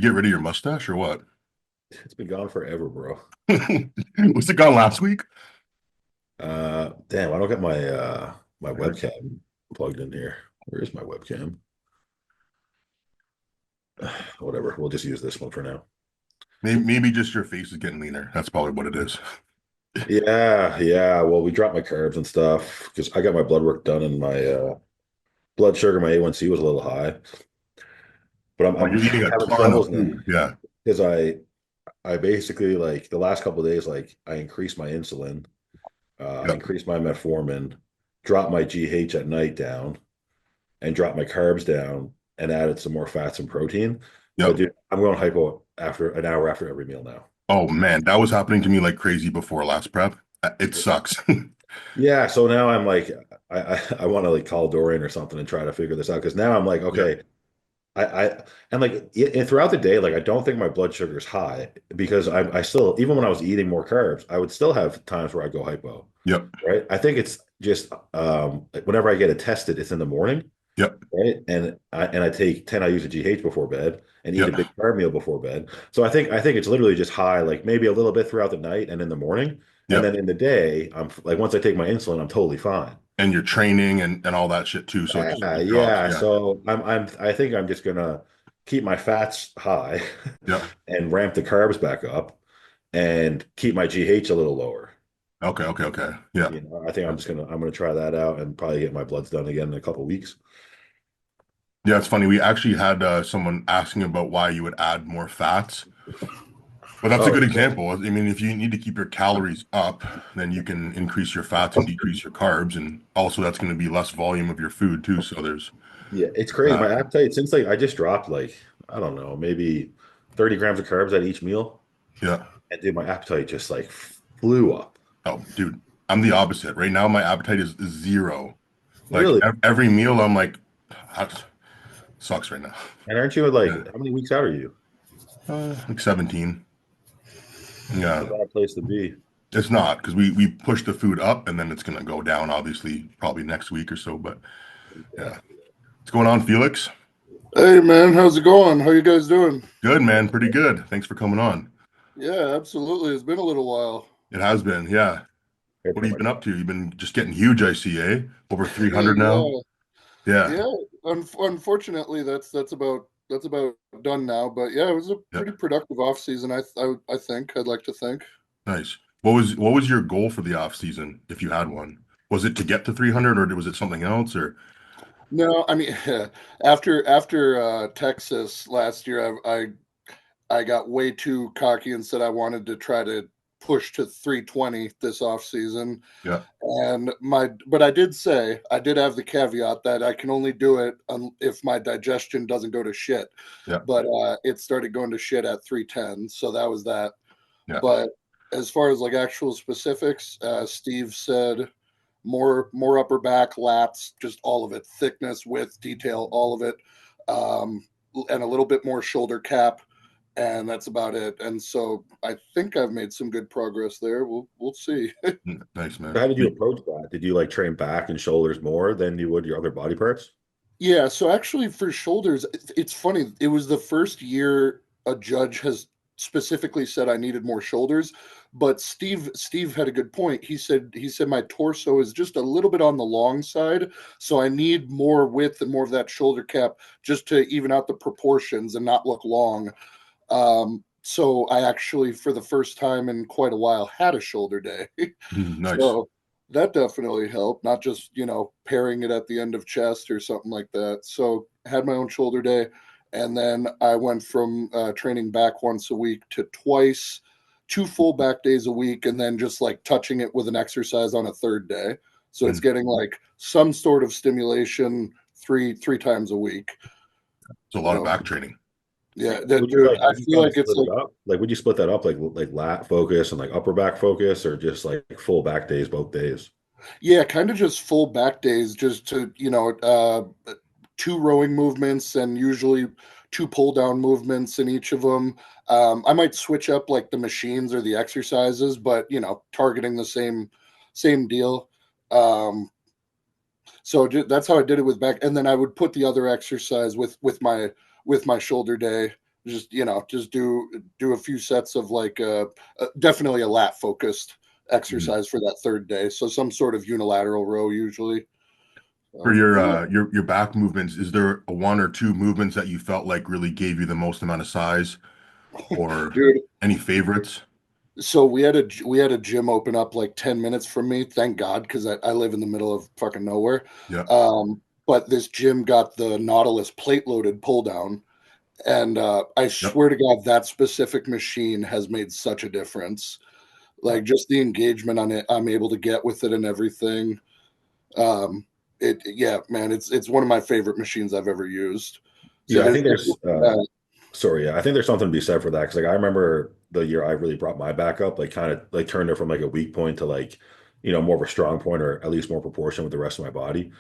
You get rid of your mustache or what? It's been gone forever, bro. Was it gone last week? Damn, I don't get my webcam plugged in here. Where is my webcam? Whatever. We'll just use this one for now. Maybe just your face is getting leaner. That's probably what it is. Yeah, yeah. Well, we dropped my carbs and stuff because I got my blood work done and my blood sugar, my A1C was a little high. But I'm, Oh, I'm you're eating a having ton of troubles now food. Yeah. because I basically like the last couple of days, like I increased my insulin, I Yep. increased my metformin, dropped my GH at night down, and dropped my carbs down and added some more fats and protein. But Yep. dude, I'm going hypo after an hour after every meal now. Oh man, that was happening to me like crazy before last prep. It sucks. Yeah, so now I'm like, I want to like call Dorian or something and try to figure this out because now I'm like, Yeah. okay, and like and throughout the day, like I don't think my blood sugar is high because I still even when I was eating more carbs, I would still have times where I go hypo, Yep. right? I think it's just like whenever I get it tested, it's in the morning, Yep. right? And I take 10 IU's of GH before bed and eat a Yep. big carb meal before bed. So I think it's literally just high, like maybe a little bit throughout the night and in the morning. And Yep. then in the day, I'm like once I take my insulin, I'm totally fine. And you're training and all that shit too, so it just Yeah, it drops. yeah. Yeah. So I think I'm just gonna keep my fats high Yep. and ramp the carbs back up and keep my GH a little lower. Okay. Okay. Okay. Yeah. I think I'm gonna try that out and probably get my bloods done again in a couple weeks. Yeah, it's funny. We actually had someone asking about why you would add more fats. But that's a Oh, good example. I mean, if you need to keep your calories up, then you can increase your fats and decrease your carbs, and also that's going to be less volume of your food too. So there's yeah, it's crazy. that. My appetite since like I just dropped like I don't know, maybe 30 grams of carbs at each meal, Yeah. and dude, my appetite just like flew up. Oh, dude, I'm the opposite. Right now, my appetite is zero. Like Really? every meal, I'm like, that sucks right now. And aren't you like Yeah. how many weeks out are you? Like 17. It's a Yeah. bad place to be. It's not because we push the food up and then it's gonna go down, obviously, probably next week or so. But Yeah. yeah. What's going on, Felix? Hey man, how's it going? How you guys doing? Good, man. Pretty good. Thanks for coming on. Yeah, absolutely. It's been a little while. It has been, yeah. Here, What have put you my been up to? You've been just getting huge, I see, eh? Over 300 now? Yeah, Yeah. yeah. Unfortunately, that's about done now. But yeah, it was a Yeah. pretty productive off season. I think I'd like to think. Nice. What was your goal for the off season, if you had one? Was it to get to 300 or was it something else or No, I mean, after Texas last year, I got way too cocky and said I wanted to try to push to 320 this off season. yeah. But I did say I did have the caveat that I can only do it if my digestion doesn't go to shit. Yeah. But it started going to shit at 310, so that was that. Yeah. But as far as like actual specifics, Steve said more upper back, lats, just all of it, thickness, width, detail, all of it, and a little bit more shoulder cap, and that's about it. And so I think I've made some good progress there. We'll see. Nice, So man. how did you approach that? Did you like train back and shoulders more than you would your other body parts? Yeah, so actually for shoulders, it's funny. It was the first year a judge has specifically said I needed more shoulders, but Steve had a good point. He said my torso is just a little bit on the long side, so I need more width and more of that shoulder cap just to even out the proportions and not look long. So I actually for the first time in quite a while had a shoulder day. Nice. So that definitely helped, not just, pairing it at the end of chest or something like that. So I had my own shoulder day. And then I went from training back once a week to twice, 2 full back days a week, and then just like touching it with an exercise on a third day. So it's Mm. getting like some sort of stimulation three times a week. It's a lot of So back training. yeah, Would that you dude, like I would you feel kind of like it's split it like up? Like would you split that up like lat focus and like upper back focus or just like full back days both days? yeah, kind of just full back days, just to two rowing movements and usually two pull down movements in each of them. I might switch up like the machines or the exercises, but targeting the same deal. Um, that's how I did it with back, and then I would put the other exercise with my shoulder day. just just do a few sets of like definitely a lat focused exercise for that third day. So some sort of unilateral row usually. For your back movements, is there a one or two movements that you felt like really gave you the most amount of size, or Dude, any favorites? so we had a gym open up like 10 minutes from me, thank God, because I live in the middle of fucking nowhere. Yeah. But this gym got the Nautilus plate loaded pull down, and I Yep. swear to God, that specific machine has made such a difference. Like just the engagement on it, I'm able to get with it and everything. Yeah, man, it's one of my favorite machines I've ever used. So Yeah, I there's think there's sorry, yeah, I think there's something to be said for that because like I remember the year I really brought my back up, like kind of like turned it from like a weak point to like, more of a strong point or at least more proportion with the rest of my body.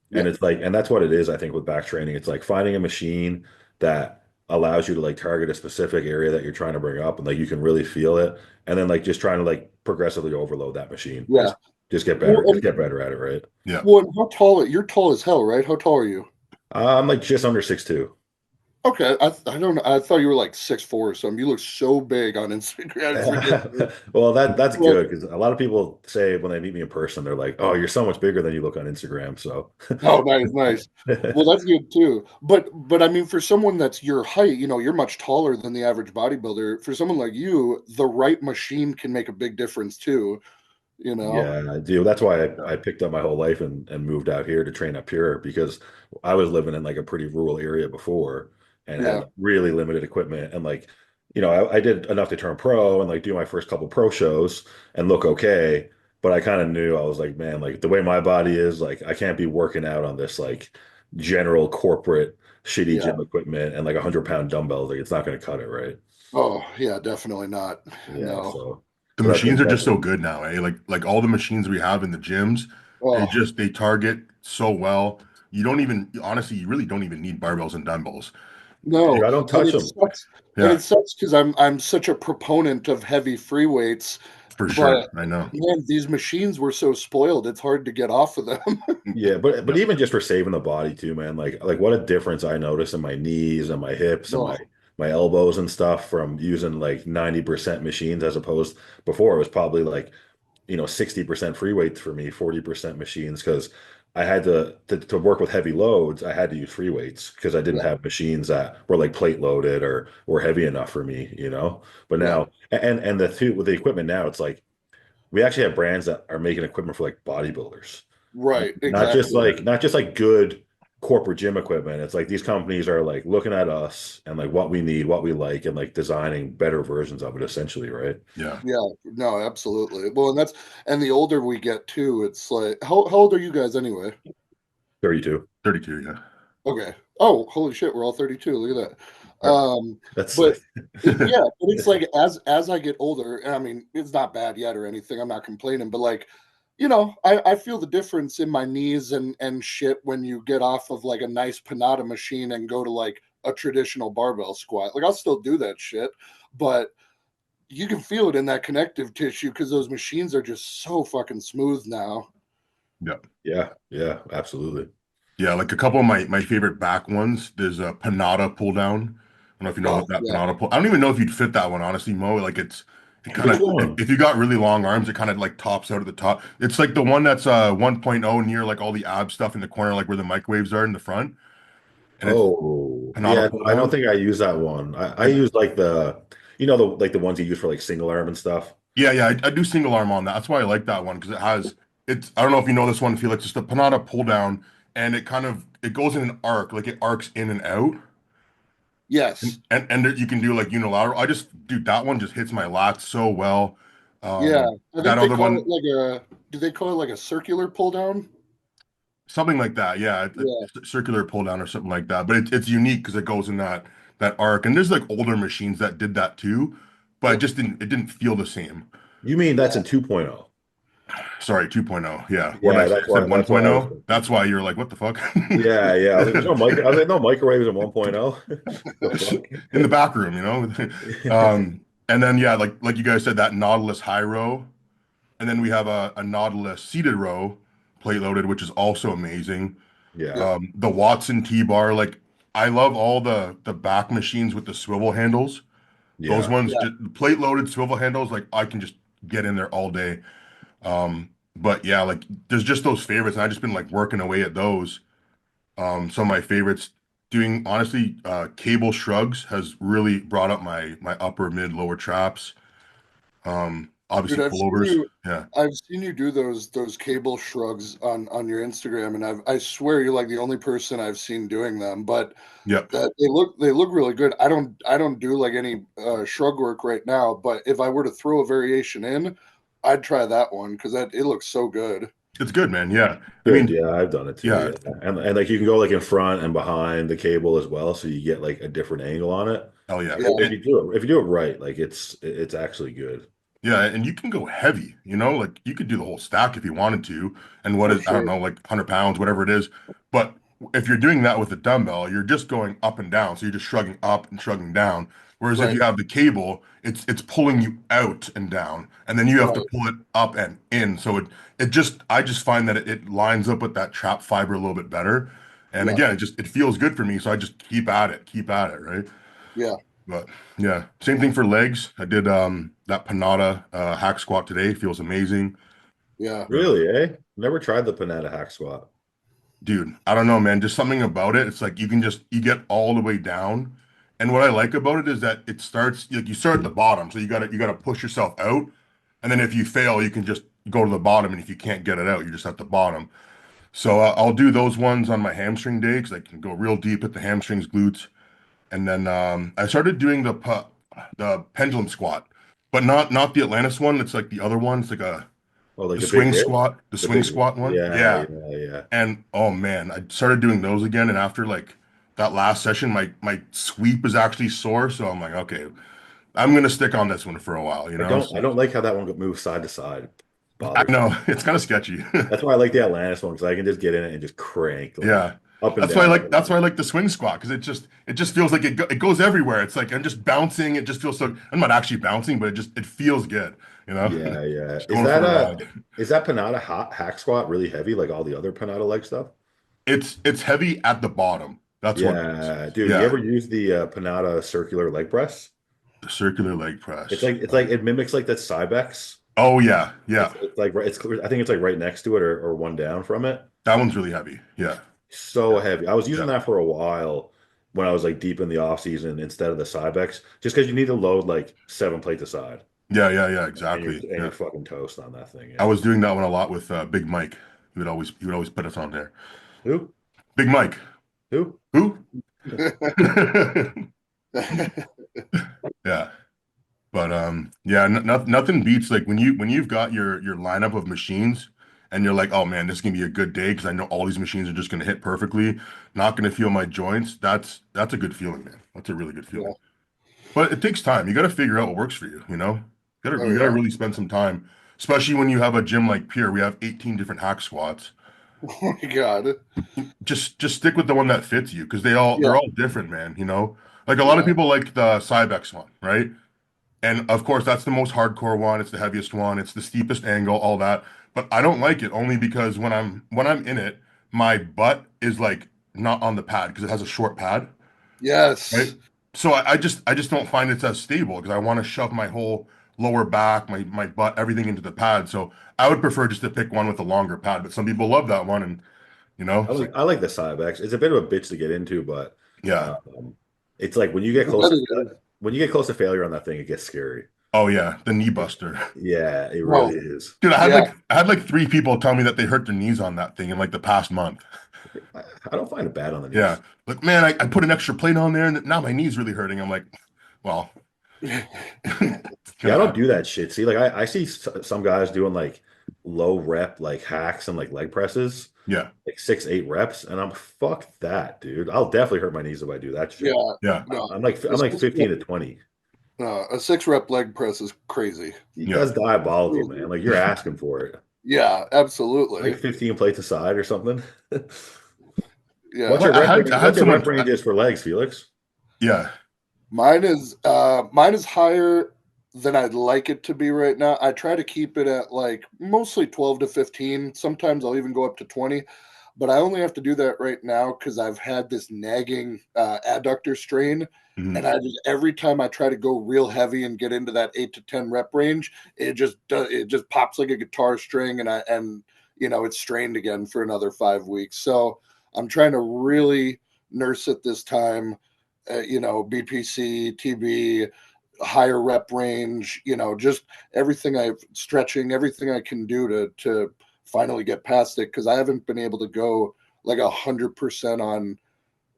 yeah, And it's like, and that's what it is, I think, with back training. It's like finding a machine that allows you to like target a specific area that you're trying to bring up and like you can really feel it. And then like just trying to like progressively overload that machine. yeah. Just get Well, better, just get better at it, right? Yeah. well, and how tall? You're tall as hell, right? How tall are you? I'm like just under 6'2". Okay, I don't know. I thought you were like 6'4" or something. You look so big on Instagram. It's ridiculous. Well, that's Well, good because a lot of people say when they meet me in person, they're like, "Oh, you're so much bigger than you look on Instagram." So, oh, nice, nice. Well, that's good too. But I mean, for someone that's your height, you're much taller than the average bodybuilder. For someone like you, the right machine can make a big difference too. You know? yeah, I do. That's why Yeah. I picked up my whole life and moved out here to train up here because I was living in like a pretty rural area before and Yeah, had really limited equipment. And like, I did enough to turn pro and like do my first couple pro shows and look okay. But I kind of knew I was like, man, like the way my body is, like I can't be working out on this like general corporate shitty yeah. gym equipment and like 100-pound dumbbells. Like it's not going to cut it, right? Oh, yeah, definitely not. Yeah. No. The So machines are just that's so good now, eh? Like all the machines we have in the gyms, Oh, they target so well. You don't even honestly, you really don't even need barbells and dumbbells. no. I don't And touch it them. sucks. And Yeah, it sucks because I'm such a proponent of heavy free weights, for but sure. I know. man, these machines were so spoiled, it's hard to get off of them. Yeah, but Yeah. even just for saving the body too, man. Like what a difference I notice in my knees and my hips and Oh, my elbows and stuff from using like 90% machines as opposed before it was probably like 60% free weights for me, 40% machines because I had to work with heavy loads, I had to use free weights because I didn't yeah, have machines that were like plate loaded or were heavy enough for me, But yeah. now and the two with the equipment now, it's like we actually have brands that are making equipment for like bodybuilders. Right, Not just exactly. like not just like good corporate gym equipment. It's like these companies are like looking at us and like what we need, what we like, and like designing better versions of it essentially, right? Yeah. Yeah, no, absolutely. Well, and the older we get too, it's like how old are you guys anyway? 32. 32, yeah. Okay. Oh, holy shit, we're all 32. Look at that. Right. That's But sick. yeah, but it's like as I get older, and I mean, it's not bad yet or anything. I'm not complaining, but like, I feel the difference in my knees and shit when you get off of like a nice Panada machine and go to like a traditional barbell squat. Like I'll still do that shit, but you can feel it in that connective tissue because those machines are just so fucking smooth now. Yeah. Yeah, yeah, absolutely. Yeah, like a couple of my favorite back ones. There's a Panada pull down. I don't know if you know Oh what that yeah. Panada pull. I don't even know if you'd fit that one, honestly, Mo. Like it kind Which of one? if you got really long arms, it kind of like tops out at the top. It's like the one that's 1.0 near like all the ab stuff in the corner, like where the microwaves are in the front. And it's Oh, Panada yeah, pull I don't down. think I use that one. I And use like the like the ones you use for like single arm and stuff. yeah, I do single arm on that. That's why I like that one because it's I don't know if you know this one, Felix. It's the Panada pull down, and it goes in an arc, like it arcs in and out. Yes. And you can do like unilateral. Dude, that one just hits my lats so well. Yeah. I That think they other call it one, like do they call it like a circular pull down? something like that. Yeah, Yeah. circular pull down or something like that. But it's unique because it goes in that arc. And there's like older machines that did that too, but Yep. it didn't feel the same. You mean that's Yeah. in 2.0? Sorry, 2.0. Yeah. What did I Yeah, say? I said that's why I was 1.0. That's why you're like, what the fuck? Yeah, yeah. I was like, there's no micro. I was like, no microwaves in 1.0. The fuck? In the back room, you know? And then yeah, like you guys said, that Nautilus high row. And then we have a Nautilus seated row, plate loaded, which is also amazing. Yeah. Yep. The Watson T bar, like I love all the back machines with the swivel handles. Those Yeah. ones, Yeah, just plate loaded swivel handles, like I can just get in there all day. But yeah, like there's just those favorites, and I just been like working away at those. Some of my favorites doing honestly, cable shrugs has really brought up my upper mid lower traps. dude, Obviously pullovers. Yeah. I've seen you do those cable shrugs on your Instagram, and I swear you're like the only person I've seen doing them. But Yep. that they look really good. I don't do like any shrug work right now, but if I were to throw a variation in, I'd try that one because that it looks so good. It's good, man. Yeah. I Good. mean, Yeah, I've done it too. yeah. Yeah. And like you can go like in front and behind the cable as well, so you get like a different angle on it. Hell yeah. Yeah, If you do it right, like it's actually good. Yeah, and you can go heavy, like you could do the whole stack if you wanted to. And what for is, I don't sure. know, like 100 pounds, whatever it is. But if you're doing that with a dumbbell, you're just going up and down. So you're just shrugging up and shrugging down. Whereas if Right, you have the cable, it's pulling you out and down, and then you have to right. pull it up and in. So I just find that it lines up with that trap fiber a little bit better. And Yeah, again, it feels good for me. So I just keep at it, right? yeah, But yeah, same thing for legs. I did that Panada hack squat today. Feels amazing. yeah. Really, eh? Never tried the Panetta hack squat. Dude, I don't know, man. Just something about it. It's like you get all the way down. And what I like about it is that it starts like you start at the bottom. So you gotta push yourself out. And then if you fail, you can just go to the bottom. And if you can't get it out, you're just at the bottom. So I'll do those ones on my hamstring day because I can go real deep at the hamstrings, glutes. And then I started doing the pendulum squat, but not the Atlantis one. It's like the other one. It's like Oh, like the the big swing hit? squat, the The swing big, squat one. yeah, Yeah. yeah, yeah. And oh man, I started doing those again. And after like that last session, my sweep is actually sore. So I'm like, okay, I'm gonna stick on this one for a while, I So don't like how that one moves side to side. I Bothers me. know it's kind of sketchy. That's why I like the Atlantis one because I can just get in it and just crank like Yeah. up and That's why I down, up like and that's down. why I like the swing squat because it just feels like it goes everywhere. It's like I'm just bouncing. It just feels so I'm not actually bouncing, but it feels good, Yeah, yeah. Just going for a ride. Is that Panada hack squat really heavy like all the other Panada leg stuff? It's heavy at the bottom. That's what it is. Yeah, dude. You Yeah. ever use the Panada circular leg press? The circular leg press. It's like it mimics like that Cybex. Oh yeah, yeah. It's like I think it's like right next to it or one down from it. That one's really heavy. Yeah. So heavy. I was using Yeah. that for a while when I was like deep in the off season instead of the Cybex, just because you need to load like 7 plates aside, Yeah, yeah, yeah, and exactly. you're Yeah. fucking toast on that thing. I Yeah. was doing that one a lot with Big Mike. He would always put us on there. Who? Big Mike. Who? Who? Yeah. But yeah, nothing beats like when you've got your lineup of machines and you're like, oh man, this is gonna be a good day because I know all these machines are just gonna hit perfectly, not gonna feel my joints. That's a good feeling, man. That's a really good Yeah. feeling. But it takes time. You got to figure out what works for you. Oh You gotta yeah. really spend some time, especially when you have a gym like Pure. We have 18 different hack squats. Oh my God. Just stick with the one that fits you because Yeah. they're all different, man. Like a lot of Yeah. people like the Cybex one, right? And of course, that's the most hardcore one. It's the heaviest one. It's the steepest angle, all that. But I don't like it only because when I'm in it, my butt is like not on the pad because it has a short pad, right? Yes. So I just don't find it's as stable because I want to shove my whole lower back, my butt, everything into the pad. So I would prefer just to pick one with a longer pad. But some people love that one, and it's like, I like the Cybex. It's a bit of a bitch to get into, but yeah, um, it's like Competitive. when you get close to failure on that thing, it gets scary. oh yeah, the knee buster. Yeah, it really Oh is. Dude, yeah. I had like three people tell me that they hurt their knees on that thing in like the past month. I don't find it bad on the Yeah. knees. Like, man, I put an extra plate on there and now my knee's really hurting. I'm like, well, it's Yeah, gonna I don't do happen. that shit. See, like I see some guys doing like low rep like hacks and like leg presses, Yeah. like 6, 8 reps, and I'm fuck that, dude. I'll definitely hurt my knees if I do that Yeah. shit. Yeah. No. I'm like 15 to 20. No, a 6 rep leg press is crazy. Yeah. That's diabolical, man. Crazy. Like you're asking for it. Yeah, Like absolutely. 15 plates aside or something. Yeah. Well, I had What's your someone, rep ranges for legs, Felix? yeah. Mine is higher than I'd like it to be right now. I try to keep it at like mostly 12 to 15. Sometimes I'll even go up to 20. but I only have to do that right now because I've had this nagging adductor strain. Mhm. And I just every time I try to go real heavy and get into that 8 to 10 rep range, it just pops like a guitar string, and it's strained again for another 5 weeks. So I'm trying to really nurse it this time. BPC, TB, higher rep range. Just stretching, everything I can do to finally get past it, because I haven't been able to go like 100%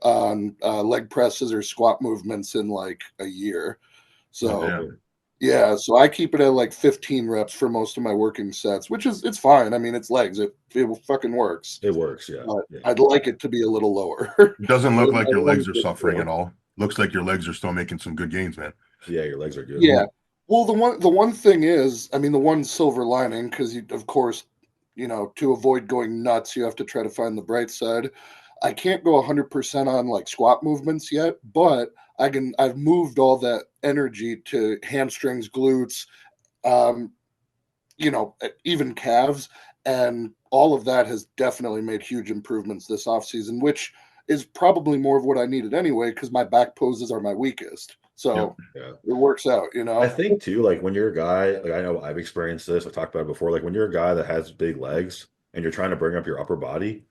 on leg presses or squat movements in like a year. Oh, So damn. yeah, so I keep it at like 15 reps for most of my working sets, which it's fine. I mean, it's legs. It fucking works. It works, yeah. But Yeah. I'd like it to be a little lower. It doesn't I look like your don't want legs to are get suffering at all. Looks like your legs are still making some good gains, man. Yeah, your legs are good. Yeah. Well, the one thing is, I mean, the one silver lining, because of course, to avoid going nuts, you have to try to find the bright side. I can't go 100% on like squat movements yet, but I've moved all that energy to hamstrings, glutes, um, even calves, and all of that has definitely made huge improvements this off season, which is probably more of what I needed anyway, because my back poses are my weakest. Yep. So Yeah. it works out, I think too, like when you're a guy, like I know I've experienced this, I talked about it before, like when you're a guy that has big legs and you're trying to bring up your upper body,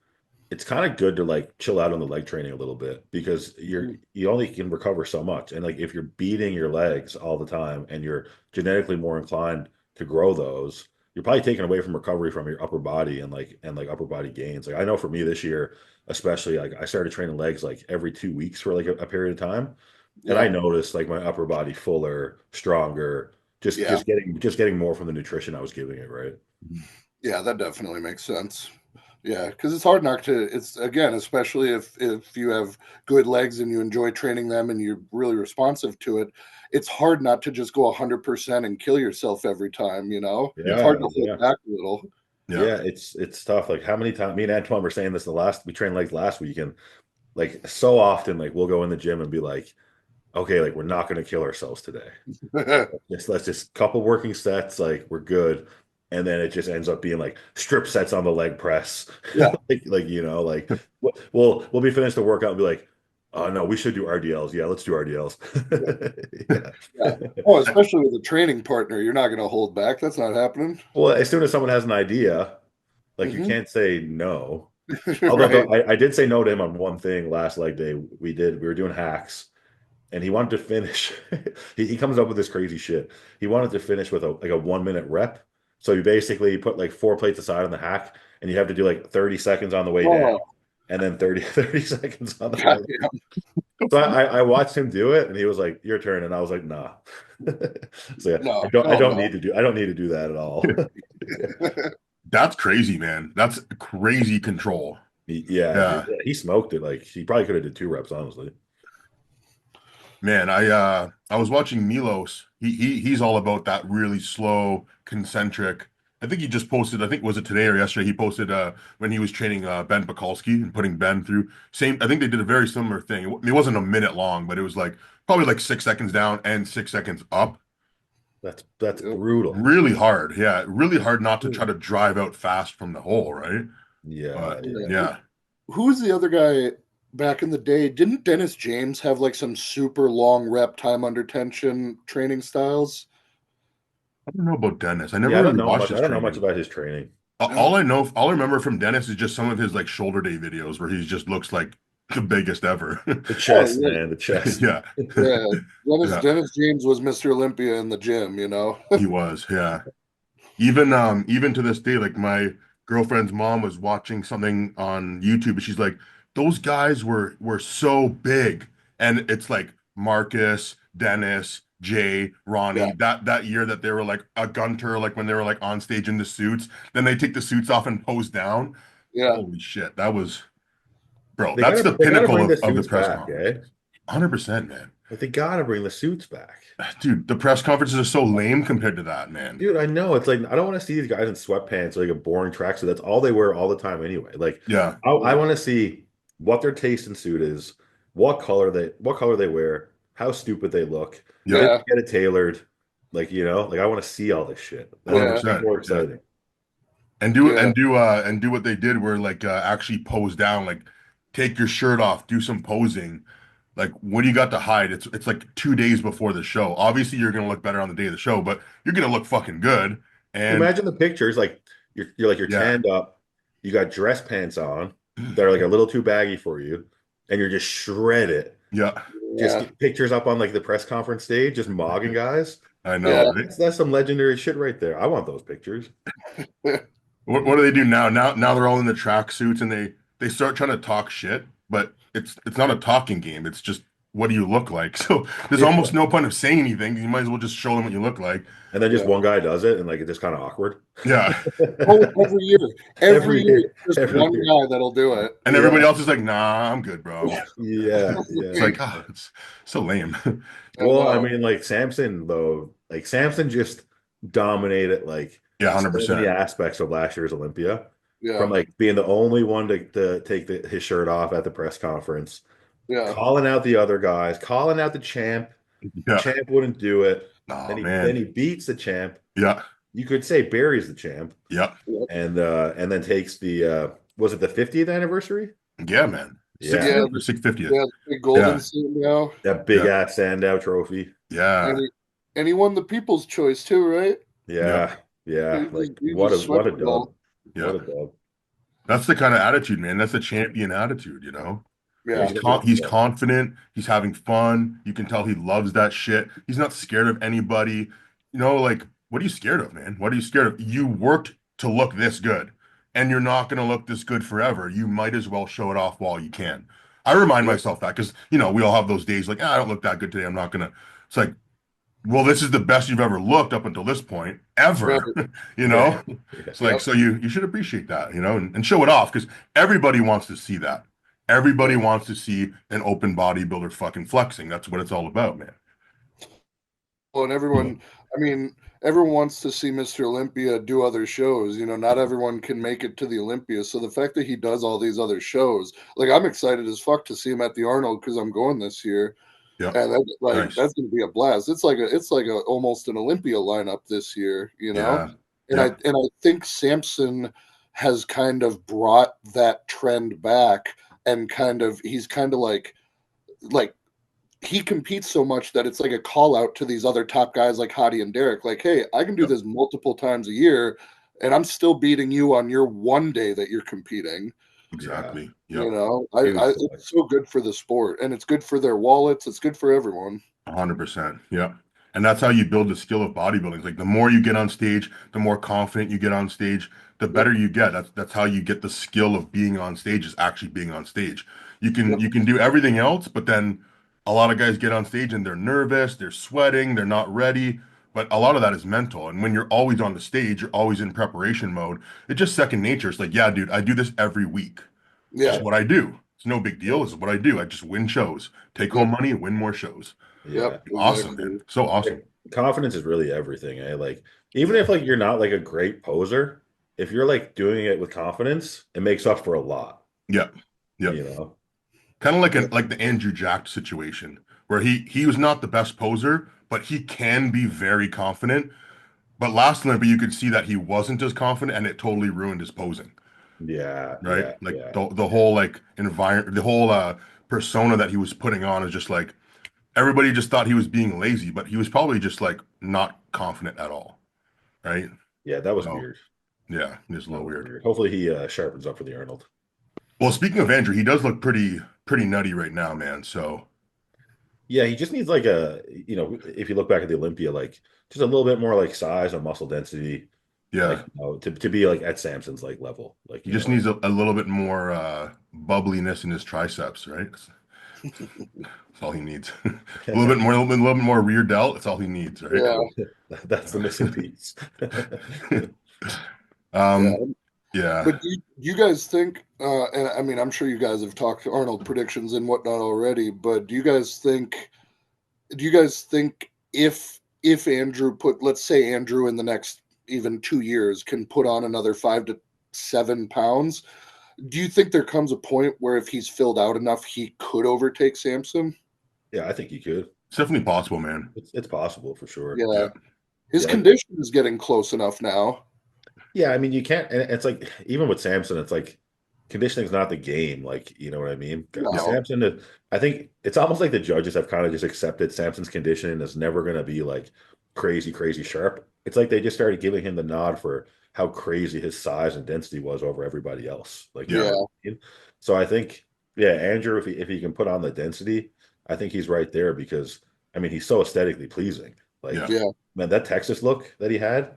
it's kind of good to like chill out on the leg training a little bit because you only can recover so much. And like if you're beating your legs all the time and you're genetically more inclined to grow those, you're probably taking away from recovery from your upper body and upper body gains. Like I know for me this year, especially like I started training legs like every 2 weeks for like a period of time. And I Yeah, noticed like my upper body fuller, stronger, just yeah, just getting more from the nutrition I was giving it, right? yeah. That definitely makes sense. Yeah, because it's hard not to. It's again, especially if you have good legs and you enjoy training them and you're really responsive to it. It's hard not to just go 100% and kill yourself every time. It's hard Yeah, to hold yeah. back a little. Yeah. Yeah, it's tough. Like how many times me and Antoine were saying this we trained legs last week and like so often like we'll go in the gym and be like, okay, like we're not gonna kill ourselves today. Let's just couple working sets, like we're good. And then it just ends up being like strip sets on the leg press. Yeah, Like we'll be finished the workout and be like, oh no, we should do RDLs. Yeah, let's do RDLs. yeah. Yeah. Oh, especially with a training partner, you're not going to hold back. That's not happening. Well, as soon as someone has an idea, like you Hmm. can't say no. Although Right. I did say no to him on one thing last leg day. We were doing hacks and he wanted to finish. He comes up with this crazy shit. He wanted to finish with a 1 minute rep. So you basically put like 4 plates aside on the hack and you have to do like 30 seconds on the way down Oh, and then 30 seconds on the way. goddamn. So I watched him do it and he was like, your turn. And I was like, nah. So yeah, I No, don't I hell don't no. need to do I don't need to do that at all. That's crazy, man. That's crazy control. Yeah, dude. Yeah. Yeah, he smoked it. Like he probably could have did 2 reps, honestly. Man, I was watching Milos. He's all about that really slow, concentric. I think he just posted, I think was it today or yesterday, he posted when he was training Ben Pakulski and putting Ben through same I think they did a very similar thing. It wasn't a minute long, but it was like probably like 6 seconds down and 6 seconds up. That's brutal. Really hard. Yeah, really hard not to try to drive out fast from the hole, right? Yeah, But yeah. yeah. Who was the other guy back in the day? Didn't Dennis James have like some super long rep time under tension training styles? I don't know about Dennis. I Yeah, never I don't really know watched much. I his don't know much training. about his training. No. All I remember from Dennis is just some of his like shoulder day videos where he just looks like the biggest ever. The Oh chest, yeah, man, the chest. Yeah. yeah. Dennis Yeah, Dennis James was Mr. Olympia in the gym. he was. Yeah. Even to this day, like my girlfriend's mom was watching something on YouTube and she's like, those guys were so big. And it's like Marcus, Dennis, Jay, Yeah, Ronnie, that year that they were like a gunter, like when they were like on stage in the suits, then they take the suits off and pose down. yeah. Holy shit, that was bro, They that's gotta the they gotta pinnacle bring the of the suits press back, eh? conferences. 100%, man. Like they gotta bring the suits back. Dude, the press conferences are so lame compared to that, man. Dude, I know. It's like I don't want to see these guys in sweatpants or like a boring tracksuit. That's all they wear all the time anyway. Like Yeah, I want to see what their taste in suit is, what color they wear, how stupid they look. yeah, Did Yeah, they get it tailored? Like, like I want to see all this shit. That'd be 100%. more Yeah. exciting. And do what they did where like actually pose down, like take your shirt off, do some posing. Like when you got to hide, it's like 2 days before the show. Obviously, you're gonna look better on the day of the show, but you're gonna look fucking good. And Imagine the pictures, like you're yeah, tanned up, you got dress pants on that are like a little too baggy for you, and you're just shredded. yeah, Just Yeah, get pictures up on like the press conference stage, just mogging guys. I know, yeah. right? That's some legendary shit right there. I want those pictures. What do they do now? Now they're all in the track suits and they start trying to talk shit, but it's not a talking game. It's just what do you look like? So there's Yeah. almost no point of saying anything. You might as well just show them what you look like. And then just Yeah. one guy does it, and like it's just kind of awkward. Yeah. Oh, every Every year, year, just every one year. guy that'll do it. And everybody Yeah, else is like, nah, I'm good, bro. yeah, It's yeah. like, ah, it's so lame. I Well, I know. mean, like Samson though, like Samson just dominated like Yeah, so many 100%. aspects of last year's Olympia. From Yeah, like being the only one to take his shirt off at the press conference, yeah, calling out the other guys, calling out the champ. The Yeah. champ wouldn't do it. Oh Then he man. beats the champ. Yeah. You could say buries the champ, Yeah. yeah, and then takes the was it the 50th anniversary? Yeah, man. Yeah, yeah. 60th or 650th. Yeah, the big golden Yeah. suit now, that big Yeah. ass Sandow trophy. and Yeah. he won the People's Choice too, right? Yeah. Yeah, yeah. Like He just what swept a it all. dub. Yeah. What a dub. That's the kind of attitude, man. That's the champion attitude, you know? Yeah, Yeah, he doesn't. He's Yeah, confident, he's having fun. You can tell he loves that shit. He's not scared of anybody. You know, like what are you scared of, man? What are you scared of? You worked to look this good, and you're not going to look this good forever. You might as well show it off while you can. I remind yeah, myself that because, we all have those days like, I don't look that good today. I'm not going to. It's like, well, this is the best you've ever looked up until this point, right. ever. You yeah, know? yeah. It's like, Yep. so you should appreciate that, and show it off because everybody wants to see that. Everybody Yeah. wants to see an open bodybuilder fucking flexing. That's what it's all about, man. Well, and everyone wants to see Mr. Olympia do other shows. Not everyone can make it to the Olympia. So the fact that he does all these other shows, like I'm excited as fuck to see him at the Arnold because I'm going this year. Yep. And Nice. that's gonna be a blast. It's like a almost an Olympia lineup this year, Yeah. And I Yep. and I think Samson has kind of brought that trend back and he's kind of like he competes so much that it's like a call out to these other top guys like Hadi and Derek, like, hey, I can do Yep. this multiple times a year and I'm still beating you on your one day that you're competing. Yeah. Exactly. Yep. He was It's so good for the sport and it's good for their wallets. It's good for everyone. 100%. Yep. And that's how you build the skill of bodybuilding. Like the more you get on stage, the more confident you get on stage, the Yep. better you get. That's how you get the skill of being on stage is actually being on stage. You can Yep. you can do everything else, but then a lot of guys get on stage and they're nervous, they're sweating, they're not ready. But a lot of that is mental. And when you're always on the stage, you're always in preparation mode. It's just second nature. It's like, yeah, dude, I do this every week. It's Yeah. just what I do. It's no big deal. It's what I do. I just win shows, take home Yep. money, win more shows. yeah. Yep. Awesome, man. Exactly. So awesome. Confidence is really everything, eh? Like even Yeah. if like you're not like a great poser, if you're like doing it with confidence, it makes up for a lot, Yeah. Yep. you know? Kind of Yep. like the Andrew Jack situation where he was not the best poser, but he can be very confident. But last Olympia, you could see that he wasn't as confident and it totally ruined his posing, Yeah, right? yeah, Like yeah. the whole like environment, the whole persona that he was putting on is just like everybody just thought he was being lazy, but he was probably just like not confident at all, right? Yeah, that was So weird. yeah, it's a That little was weird. weird. Hopefully he sharpens up for the Arnold. Well, speaking of Andrew, he does look pretty nutty right now, man. So Yeah, he just needs like if you look back at the Olympia, like just a little bit more like size and muscle density, like yeah, to be like at Samson's like level. Like, he just needs a little bit more bubbliness in his triceps, right? That's all he needs. A little bit more rear delt. That's all he needs, right? Yeah. That's the missing piece. Yeah. Um, yeah. But do you guys think, and I mean, I'm sure you guys have talked Arnold predictions and whatnot already, but do you guys think if Andrew let's say Andrew in the next even 2 years can put on another 5 to 7 pounds, do you think there comes a point where if he's filled out enough, he could overtake Samson? Yeah, I think he could. It's definitely possible, man. It's possible for sure. Yeah. Yeah. His Yeah, condition is getting close enough now. Yeah, I mean, you can't, and it's like even with Samson, it's like conditioning's not the game. Like, you know what I mean? Yeah. No. Samson, I think it's almost like the judges have kind of just accepted Samson's conditioning is never going to be like crazy, crazy sharp. It's like they just started giving him the nod for how crazy his size and density was over everybody else. Like, you Yeah. know Yeah. what I mean? So I think, yeah, Andrew, if he can put on the density, I think he's right there because I mean he's so aesthetically pleasing. Yeah. Like, Yeah. man, that Texas look that he had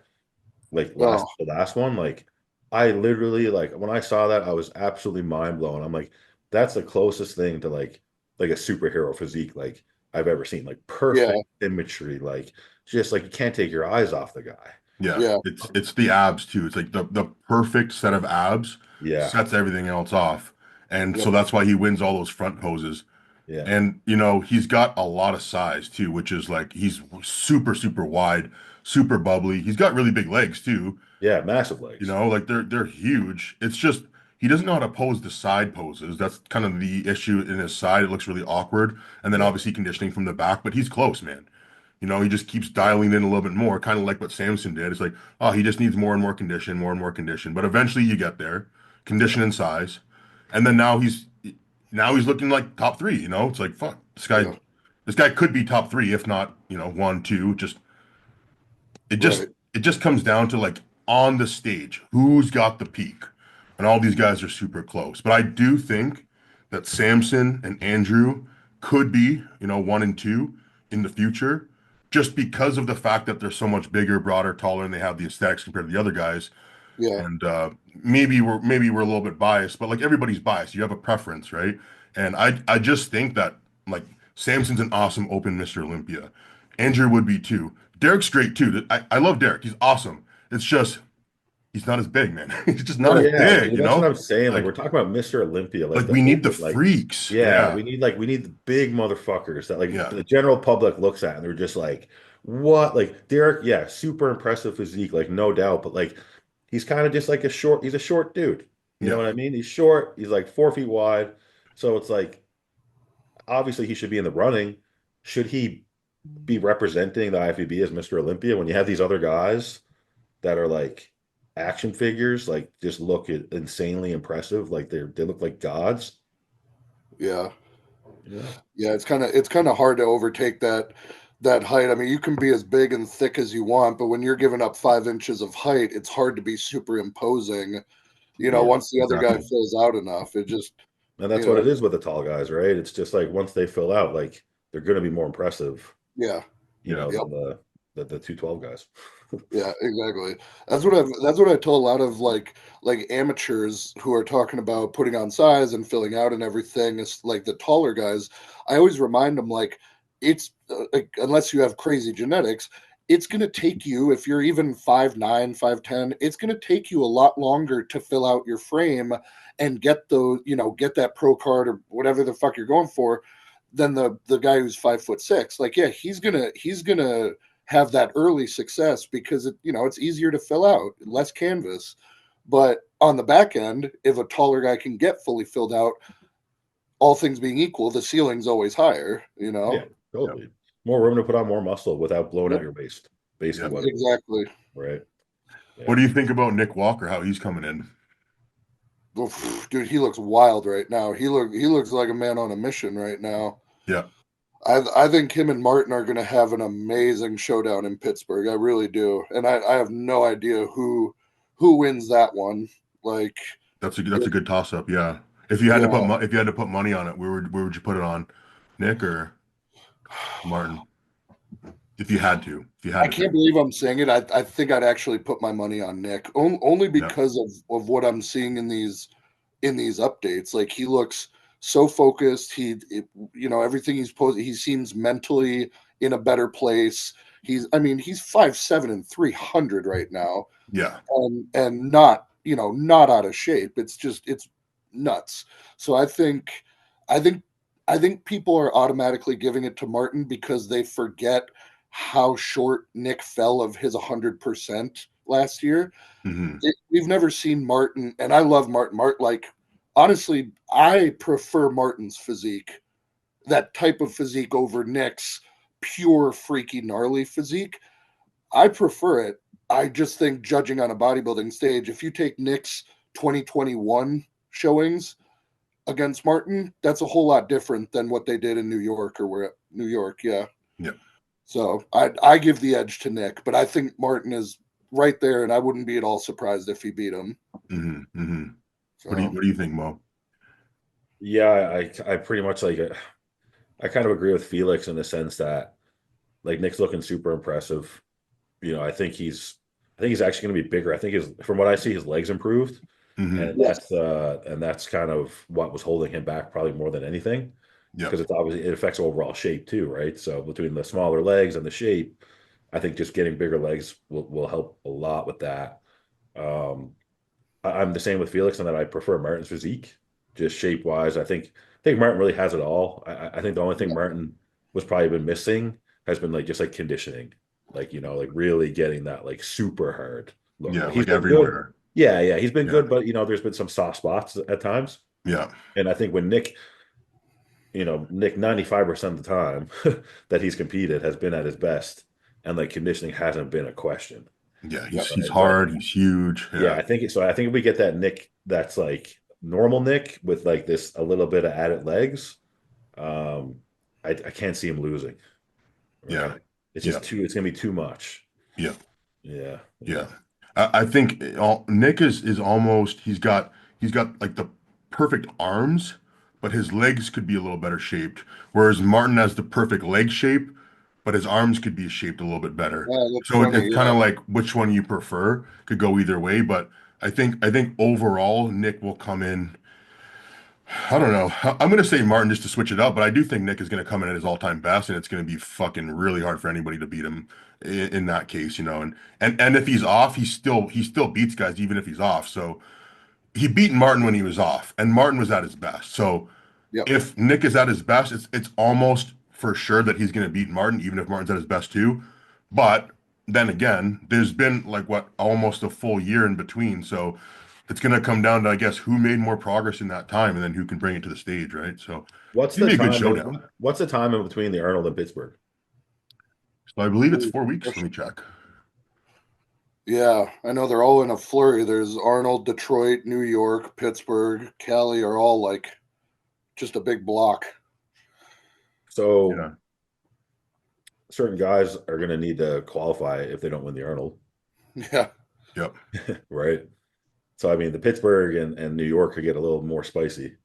like Oh, the last one, like I literally like when I saw that, I was absolutely mind blown. I'm like, that's the closest thing to like a superhero physique like I've ever seen. Like yeah. perfect symmetry, like just like you can't take your eyes off the guy. Yeah. Yeah. It's the abs too. It's like the perfect set of abs Yeah, sets everything else off. And Yep. so that's why he wins all those front poses. yeah, And he's got a lot of size too, which is like he's super, super wide, super bubbly. He's got really big legs too. yeah, massive legs. Like they're huge. It's just he doesn't know how to pose the side poses. That's kind of the issue in his side. It looks really awkward. And then Yeah, obviously conditioning from the back, but he's close, man. He just keeps dialing in a little bit more, kind of like what Samson did. It's like, oh, he just needs more and more condition, more and more condition. But eventually you get there, yeah, condition and size. And then now he's looking like top three. It's like, fuck, this guy Yeah. this guy could be top three, if not, one, two. It just Right. it just comes down to like on the stage, who's got the peak, and all these guys are super close. But I do think that Samson and Andrew could be, one and two in the future, just because of the fact that they're so much bigger, broader, taller, and they have the aesthetics compared to the other guys. Yeah. And maybe we're a little bit biased, but like everybody's biased. You have a preference, right? And I just think that like Samson's an awesome open Mr. Olympia. Andrew would be too. Derek's great too. I love Derek. He's awesome. It's just he's not as big, man. He's just not Right. as yeah. big, That's what I'm saying. Like Like we're talking about Mr. Olympia, like like the we need the open, like freaks. yeah, Yeah. we need the big motherfuckers that like Yeah. the general public looks at and they're just like, what? Like Derek, yeah, super impressive physique, like no doubt, but like he's kind of just like he's a short dude. You know Yeah. what I mean? He's short, he's like 4 feet wide. So it's like obviously he should be in the running. Should he be representing the IFBB as Mr. Olympia when you have these other guys that are like action figures, like just look insanely impressive, like they look like gods. Yeah. Yeah. Yeah. It's kind of hard to overtake that height. I mean, you can be as big and thick as you want, but when you're giving up 5 inches of height, it's hard to be super imposing. Yeah, Once the other guy Exactly. fills out enough, it just and you that's what know, it is with the tall guys, right? It's just like once they fill out, like they're going to be more impressive, yeah. Yeah. Yep. than the 212 guys. Yeah, exactly. That's what I tell a lot of like amateurs who are talking about putting on size and filling out and everything. It's like the taller guys. I always remind them like it's like, unless you have crazy genetics, it's going to take you if you're even 5'9", 5'10", it's going to take you a lot longer to fill out your frame and get that pro card or whatever the fuck you're going for than the guy who's 5'6". Like, yeah, he's gonna have that early success because it's easier to fill out, less canvas. But on the back end, if a taller guy can get fully filled out, all things being equal, the ceiling's always higher. Yeah, Yeah. totally. More room to put on more muscle without blowing out Yep, your waist. Basically, Yeah. what it is, exactly. right? What Yeah, do you think about Nick Walker? How he's coming in? Oof, dude, he looks wild right now. He looks like a man on a mission right now. Yeah. I think him and Martin are going to have an amazing showdown in Pittsburgh. I really do, and I have no idea who wins that one. Like, That's a good toss up. Yeah. If you had to yeah, put money on it, where would you put it on? Nick or Martin? If you had I to can't pick. believe I'm saying it. I think I'd actually put my money on Nick, only Yeah. because of what I'm seeing in these updates. Like, he looks so focused. Everything he's posing, he seems mentally in a better place. I mean, he's 5'7" and 300 right now, Yeah. and not out of shape. It's nuts. So I think I think people are automatically giving it to Martin because they forget how short Nick fell of his 100% last year. Hmm. We've never seen Martin, and I love Martin. Like, honestly, I prefer Martin's physique, that type of physique, over Nick's pure freaky gnarly physique. I prefer it. I just think judging on a bodybuilding stage, if you take Nick's 2021 showings against Martin, that's a whole lot different than what they did in New York or where New York, yeah. Yeah. So I give the edge to Nick, but I think Martin is right there, and I wouldn't be at all surprised if he beat him. So. So What do you think, Mo? Yeah, I pretty much like I kind of agree with Felix in the sense that like Nick's looking super impressive. I think he's actually going to be bigger. I think from what I see, his legs improved, and Yes. that's kind of what was holding him back probably more than anything, Yeah. because it affects overall shape too, right? So between the smaller legs and the shape, I think just getting bigger legs will help a lot with that. I'm the same with Felix in that I prefer Martin's physique, just shape wise. I think Martin really has it all. I think the only thing Martin was probably been missing has been like just like conditioning, like like really getting that like super hard look. Yeah, Like, he's like been good. everywhere. Yeah, he's been Yeah. good, but there's been some soft spots at times. Yeah. And I think when Nick 95% of the time that he's competed has been at his best, and like conditioning hasn't been a question. Yeah. Yeah. He's So hard. He's huge. yeah, Yeah. I think if we get that Nick that's like normal Nick with like this a little bit of added legs, um, I can't see him losing. Yeah. Right? It's Yeah. just it's gonna be too much. Yeah. Yeah. Yeah. I think Nick is almost he's got like the perfect arms, but his legs could be a little better shaped. Whereas Martin has the perfect leg shape, but his arms could be shaped a little bit better. Yeah, that's So funny. it's kind of like which one you prefer. Could go either way, but I think overall Nick will come in. I don't know. I'm going to say Martin just to switch it up, but I do think Nick is going to come in at his all-time best, and it's going to be fucking really hard for anybody to beat him in that case, And if he's off, he still beats guys even if he's off. So he beat Martin when he was off, and Martin was at his best. So Yep. if Nick is at his best, it's almost for sure that he's going to beat Martin, even if Martin's at his best too. But then again, there's been like what almost a full year in between, so it's going to come down to, I guess, who made more progress in that time, and then who can bring it to the stage, right? So What's it's gonna the be a good time? showdown. What's the time in between the Arnold and Pittsburgh? So I believe it's 4 weeks. Let me check. Yeah, I know they're all in a flurry. There's Arnold, Detroit, New York, Pittsburgh, Cali are all like just a big block. So Yeah. certain guys are going to need to qualify if they don't win the Arnold, Yeah. Yep. right? So I mean, the Pittsburgh and New York could get a little more spicy.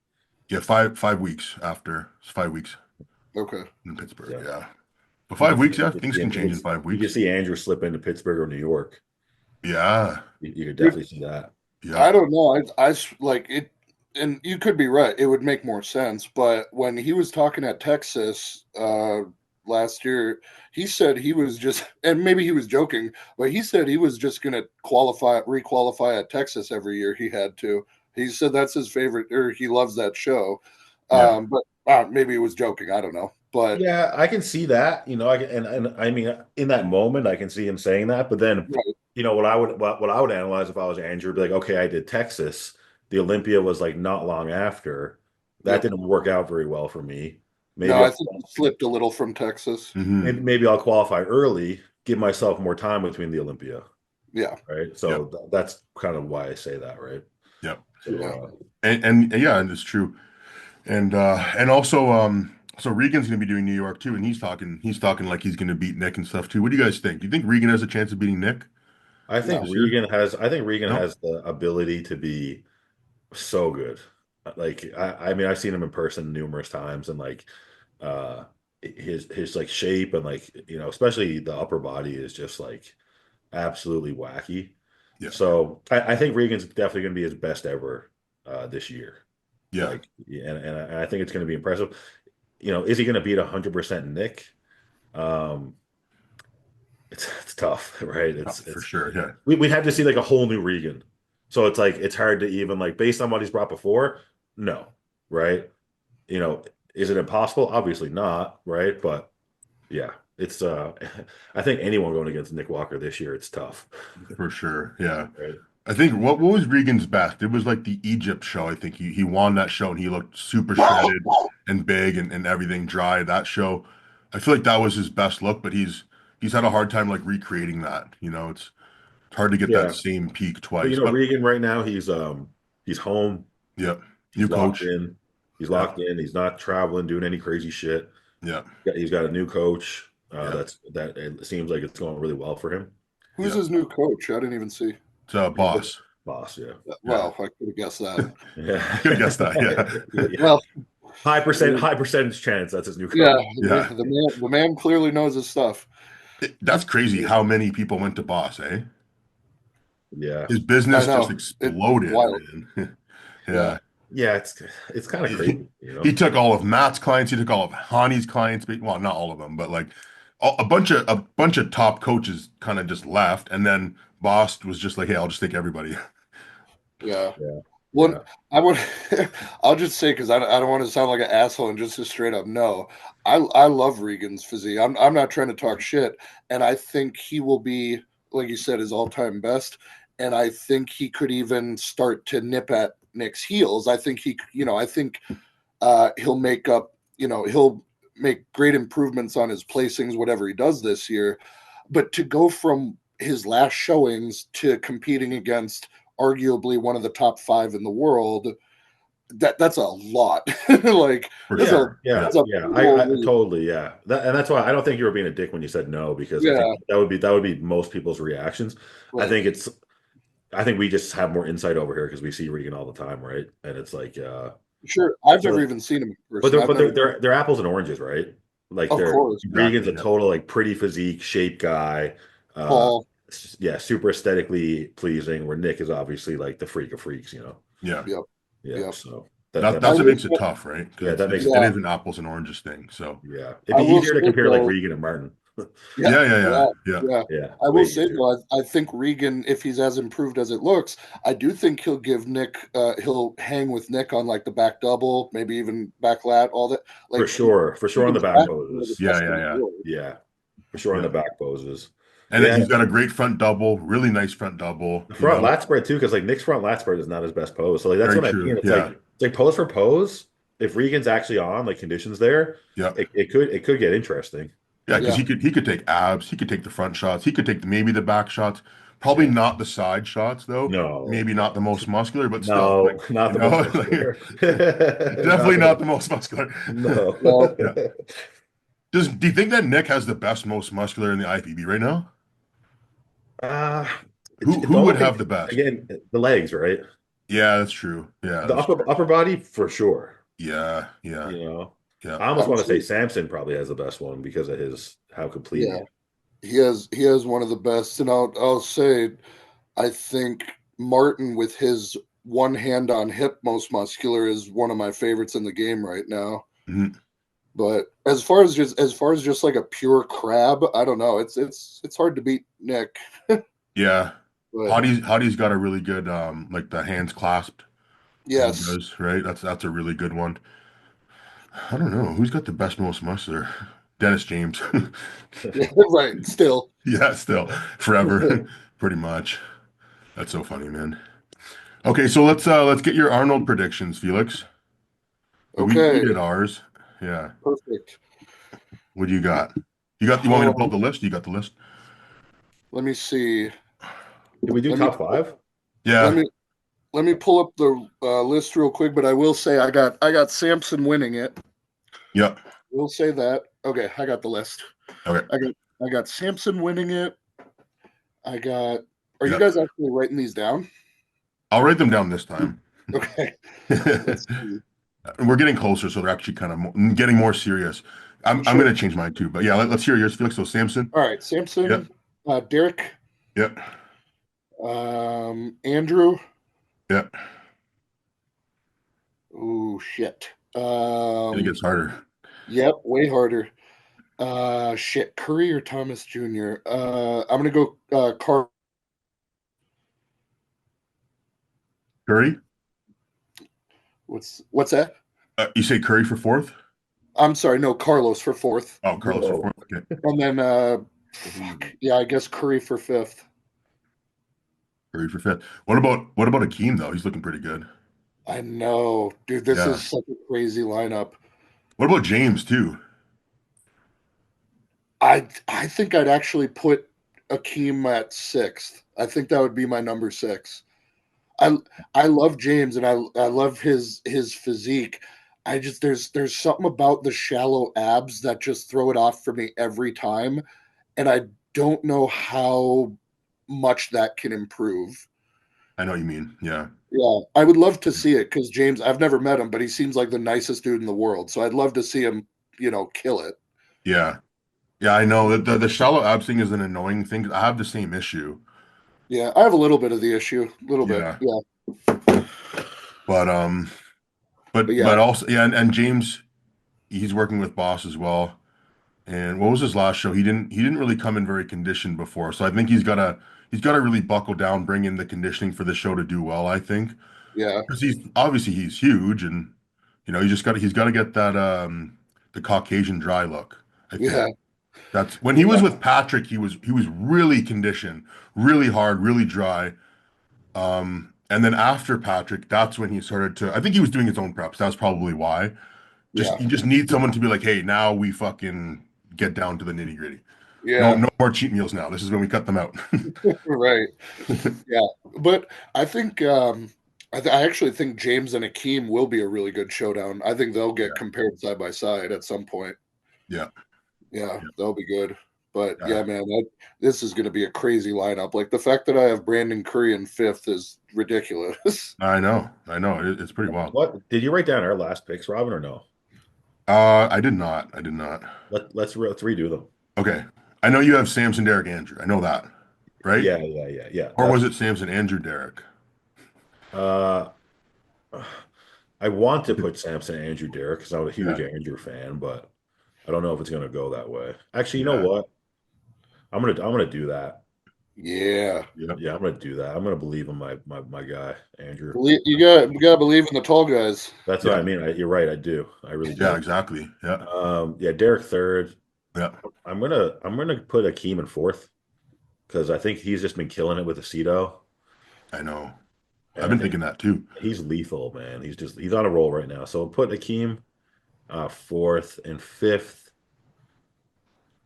Yeah. 5 weeks after. It's 5 weeks Okay. in Pittsburgh. Yeah. Yeah. But 5 weeks, yeah, things can change in You 5 weeks. can see Andrew slip into Pittsburgh or New York. Yeah. You could definitely see that. Yeah. I don't know. I like it, and you could be right. It would make more sense. But when he was talking at Texas last year, he said he was just, and maybe he was joking, but he said he was just going to requalify at Texas every year he had to. He said that's his favorite, or he loves that show. Yeah. But maybe he was joking. I don't know. But Yeah, I can see that. And I mean, in that moment, I can see him saying that. But then, right. what I would analyze if I was Andrew, would be like, okay, I did Texas. The Olympia was like not long after. That Yep. didn't work out very well for me. Maybe No, I think he slipped a little from Texas. Mhm. maybe I'll qualify early, give myself more time between the Olympia, Yeah. right? So that's kind of why I say that, right? Yep. So, Yeah. And yeah, and it's true. And also so Regan's gonna be doing New York too, and he's talking like he's gonna beat Nick and stuff too. What do you guys think? Do you think Regan has a chance of beating Nick? I think No. Regan No? has the ability to be so good. Like I mean, I've seen him in person numerous times, and like uh his like shape and like especially the upper body is just like absolutely wacky. Yeah. So I think Regan's definitely going to be his best ever this year. Yeah. Like, and I think it's going to be impressive. Is he going to beat 100% Nick? Um, it's tough, right? For sure. Yeah. We have to see like a whole new Regan. So it's like it's hard to even like based on what he's brought before. No, right? Is it impossible? Obviously not, right? But yeah, it's I think anyone going against Nick Walker this year, it's tough. For sure. Yeah. Right. I think what was Regan's best? It was like the Egypt show. I think he won that show and he looked super shredded and big and everything dry. That show, I feel like that was his best look, but he's had a hard time like recreating that. It's hard to get Yeah. that same peak But twice. Regan right now, he's home. Yep. He's New locked coach. in. He's Yeah. locked in. He's not traveling, doing any crazy shit. Yeah. He's got a new coach. Yeah. That it seems like it's going really well for him. Who's Yeah. his new coach? I didn't even see. It's a boss. Boss, yeah. Well, I could have guessed that. Yeah. I could have guessed that. Yeah. Yeah. Well, High percentage chance that's his new yeah, coach. Yeah. the man clearly knows his stuff. That's crazy how many people went to boss, eh? Yeah. His business I know. just exploded, It's wild. man. Yeah. Yeah, it's kind of crazy, He took all of Matt's clients. He took all of Hani's clients. Well, not all of them, but like a bunch of top coaches kind of just left, and then Boss was just like, "Hey, I'll just take everybody." Yeah. Yeah. Well, Yeah. I would. I'll just say because I don't want to sound like an asshole and just a straight up no. I love Regan's physique. I'm not trying to talk shit, and I think he will be, like you said, his all time best. And I think he could even start to nip at Nick's heels. I think he'll make up. He'll make great improvements on his placings, whatever he does this year. But to go from his last showings to competing against arguably one of the top 5 in the world, that's a lot. Like For that's sure. Yeah, that's a I totally, yeah. And that's why I don't think you were being a dick when you said no, because I Yeah. think that would be most people's reactions. Right. I think we just have more insight over here because we see Regan all the time, right? And it's like, Sure. I've so never like- even seen him in but person. they're apples and oranges, right? Like Of course. Regan's a Exactly, yeah. total like pretty physique shape guy. Paul. Yeah, super aesthetically pleasing. Where Nick is obviously like the freak of freaks, Yeah. Yep. Yeah, Yep. so That's I what will makes it say- tough, right? Yeah, Because that makes it it- is an apples and oranges thing. So yeah, I it'd be will easier to say, compare like though- Regan and Martin. yeah. Yeah. I way will say easier. though, I think Regan, if he's as improved as it looks, I do think he'll give Nick. He'll hang with Nick on like the back double, maybe even back lat, all that. Like For sure on the back poses. Yeah. Yeah, for sure on the back poses. And Yeah. then he's got a great front double, really nice front double. The front lat spread too, because like Nick's front lat spread is not his best pose. So like that's Very what true, I mean. It's yeah. like pose for pose. If Regan's actually on, like conditions there, Yeah. it could get interesting. Yeah, because Yeah. he could take abs, he could take the front shots, he could take maybe the back shots, probably Yeah. not the side shots though. No, Maybe not the most muscular, but no, still, like, not the you know, most muscular. definitely not the most muscular. No. Yeah. Do you think that Nick has the best most muscular in the IFBB right now? Uh, Who would have the best? Again, the legs, right? Yeah, that's true. Yeah, The that's upper body for sure. yeah. I Yeah. almost want to say Samson probably has the best one because of how complete. Yeah. He has one of the best, and I'll say, I think Martin with his one hand on hip most muscular is one of my favorites in the game right now. Mhm. But as far as just like a pure crab, I don't know. It's hard to beat Nick. Yeah. But Hottie's got a really good like the hands clasped. yes, He does, right? That's a really good one. I don't know who's got the best most muscular. Dennis James. right. Still, Yeah, still forever, pretty much. That's so funny, man. Okay, so let's get your Arnold predictions, Felix. We okay, did ours. Yeah. perfect. What do you got? You want me to pull up the list? You got the list? Let me see. Did we do Let me- top 5? Yeah. Let me pull up the list real quick. But I will say I got Samson winning it. Yep. We'll say that. Okay, I got the list. Okay. I got Samson winning it. I got. Are you Yep. guys actually writing these down? I'll write them down this time. Okay. Let's see. We're getting closer, so they're actually kind of getting more serious. I'm Sure. going to change mine too, but yeah, let's hear yours, Felix. So Samson. All right, Samson, Derek, Yep. Andrew. Yep. Oh shit. It gets harder. Yep, way harder. Shit, Curry or Thomas Jr. I'm gonna go Carl. Curry. What's that? You say Curry for fourth? I'm sorry, no, Carlos for fourth, Oh, Carlos for Whoa. fourth. Okay. and then yeah, I guess Curry for fifth. Curry for fifth. What about Akeem though? He's looking pretty good. I know, dude. This Yeah. is such a crazy lineup. What about James too? I think I'd actually put Akeem at 6th. I think that would be my number 6. I love James and I love his physique. I just there's something about the shallow abs that just throw it off for me every time, and I don't know how much that can improve. I know what you mean. Yeah. Yeah, I would love to see it because James, I've never met him, but he seems like the nicest dude in the world. So I'd love to see him, kill it. Yeah. Yeah, I know that the shallow abs thing is an annoying thing. I have the same issue. Yeah, I have a little bit of the issue, a little bit. Yeah. Yeah, But but yeah, but also yeah, and James, he's working with Boss as well. And what was his last show? He didn't really come in very conditioned before. So I think he's gotta really buckle down, bring in the conditioning for the show to do well, I think. yeah, Because he's huge and he's gotta get that the Caucasian dry look, I think. yeah, That's when he was yeah, with Patrick, he was really conditioned, really hard, really dry. And then after Patrick, that's when he started to, I think he was doing his own preps. That's probably why. yeah, You just need someone to be like, hey, now we fucking get down to the nitty gritty. No, yeah. no more cheat meals now. This is when we cut them out. Right. Yeah, but I think I actually think James and Akeem will be a really good showdown. I think they'll get Yeah, compared side by side at some point. yeah, Yeah, that'll be good. But yeah. yeah, man, this is going to be a crazy lineup. Like the fact that I have Brandon Curry in 5th is ridiculous. I know, I know. It's pretty wild. What did you write down our last picks, Robin, or no? I did not. I did not. Let's redo them. Okay. I know you have Samson, Derek, Andrew. I know that, right? Yeah. Or was it Samson, Andrew, Derek? Uh, I want to put Samson and Andrew Derek because I'm a huge Yeah, Andrew fan, but I don't know if it's gonna go that way. Actually, you know yeah, what? I'm gonna do that. Yeah. yeah, Yeah, I'm gonna do that. I'm gonna believe in my guy, Andrew. You got to believe in the tall guys. That's what I yeah, mean. You're right. I do. I really yeah. do. Exactly. Yeah, Yeah, Derek third. yeah. I'm gonna put Akeem in fourth because I think he's just been killing it with Aceto, I know. I've and I been think thinking that too. he's lethal, man. He's on a roll right now. So I'll put Akeem fourth and fifth.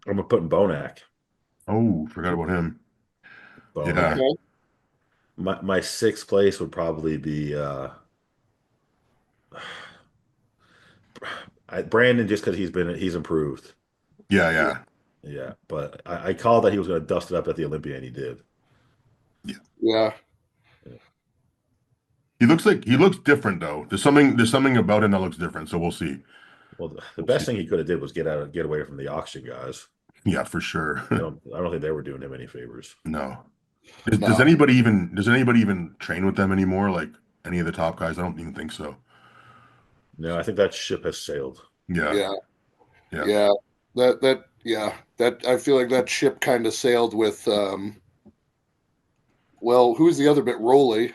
I'm gonna put Bonac. Oh, forgot about him. Bonac. Yeah. Okay. My sixth place would probably be Brandon, just because he's improved. Yeah, yeah, Yeah, but I called that he was going to dust it up at the Olympia, and he did. yeah. Yeah. Yeah. He looks different though. There's something about him that looks different. So we'll see. Well, the We'll best see. thing he could have did was get away from the oxygen guys. Yeah, for sure. I don't think they were doing him any favors. No. Does No. anybody even train with them anymore? Like any of the top guys? I don't even think so. No, I think that ship has sailed. Yeah, Yeah. yeah, Yeah. That I feel like that ship kind of sailed with well, who's the other bit? Rolly.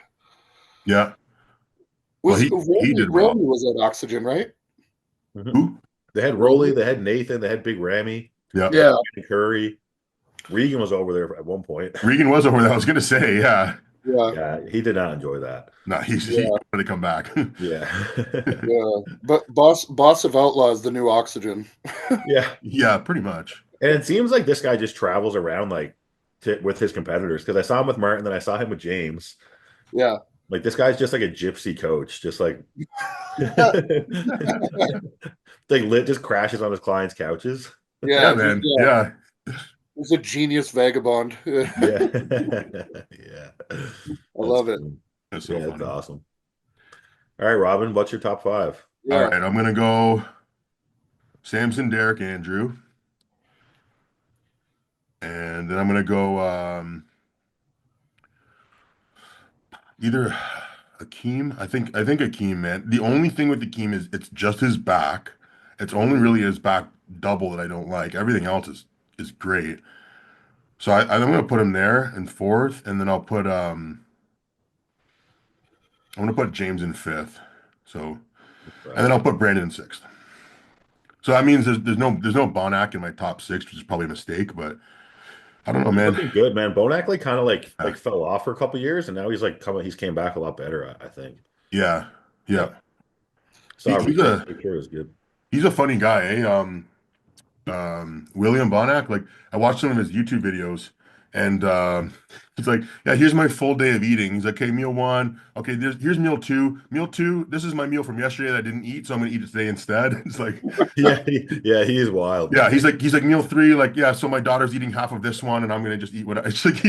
yeah. Well, Was he Rolly, did well. Rolly was at Oxygen, right? Mhm. Who? They had Rolly, they had Nathan, they had Big Rammy, Yeah. Yeah. Curry. Regan was over there at one point. Regan was over there. I was gonna say, yeah. Yeah. Yeah, he did not enjoy that. No, he Yeah. wanted to come back. Yeah. Yeah. But Boss of Outlaw is the new Oxygen. Yeah. Yeah, pretty much. And it seems like this guy just travels around with his competitors because I saw him with Martin, then I saw him with James. Yeah. Like this guy's just like a gypsy coach, just like just crashes on his clients' couches. Yeah, Yeah. man. Yeah. He's a genius vagabond. Yeah. Yeah. I love it. Cool. That's so Yeah, that's funny. awesome. All right, Robin, what's your top five? All Yeah. right, I'm gonna go Samson, Derek, Andrew, and then I'm gonna go either Akeem. I think Akeem, man. The only thing with Akeem is it's just his back. It's only really his back double that I don't like. Everything else is great. So I'm gonna put him there in fourth, and then I'm gonna put James in fifth. So and then I'll put Brandon in sixth. So that means there's no Bonac in my top six, which is probably a mistake, but I don't know, He's man. looking good, man. Bonac kind of Yeah, fell off for a couple years, and now he's came back a lot better, I think. yeah, Yeah. yeah. Saw He's a picture is good. he's a funny guy, eh? William Bonac. Like I watched some of his YouTube videos, And he's like, yeah, here's my full day of eating. He's like, okay, meal one. Okay, here's meal two. Meal two, this is my meal from yesterday that I didn't eat, so I'm gonna eat it today instead. It's like, Yeah, yeah, he is wild, yeah, man. he's like meal three, like, yeah, so my daughter's eating half of this one, and I'm gonna just eat what I it's like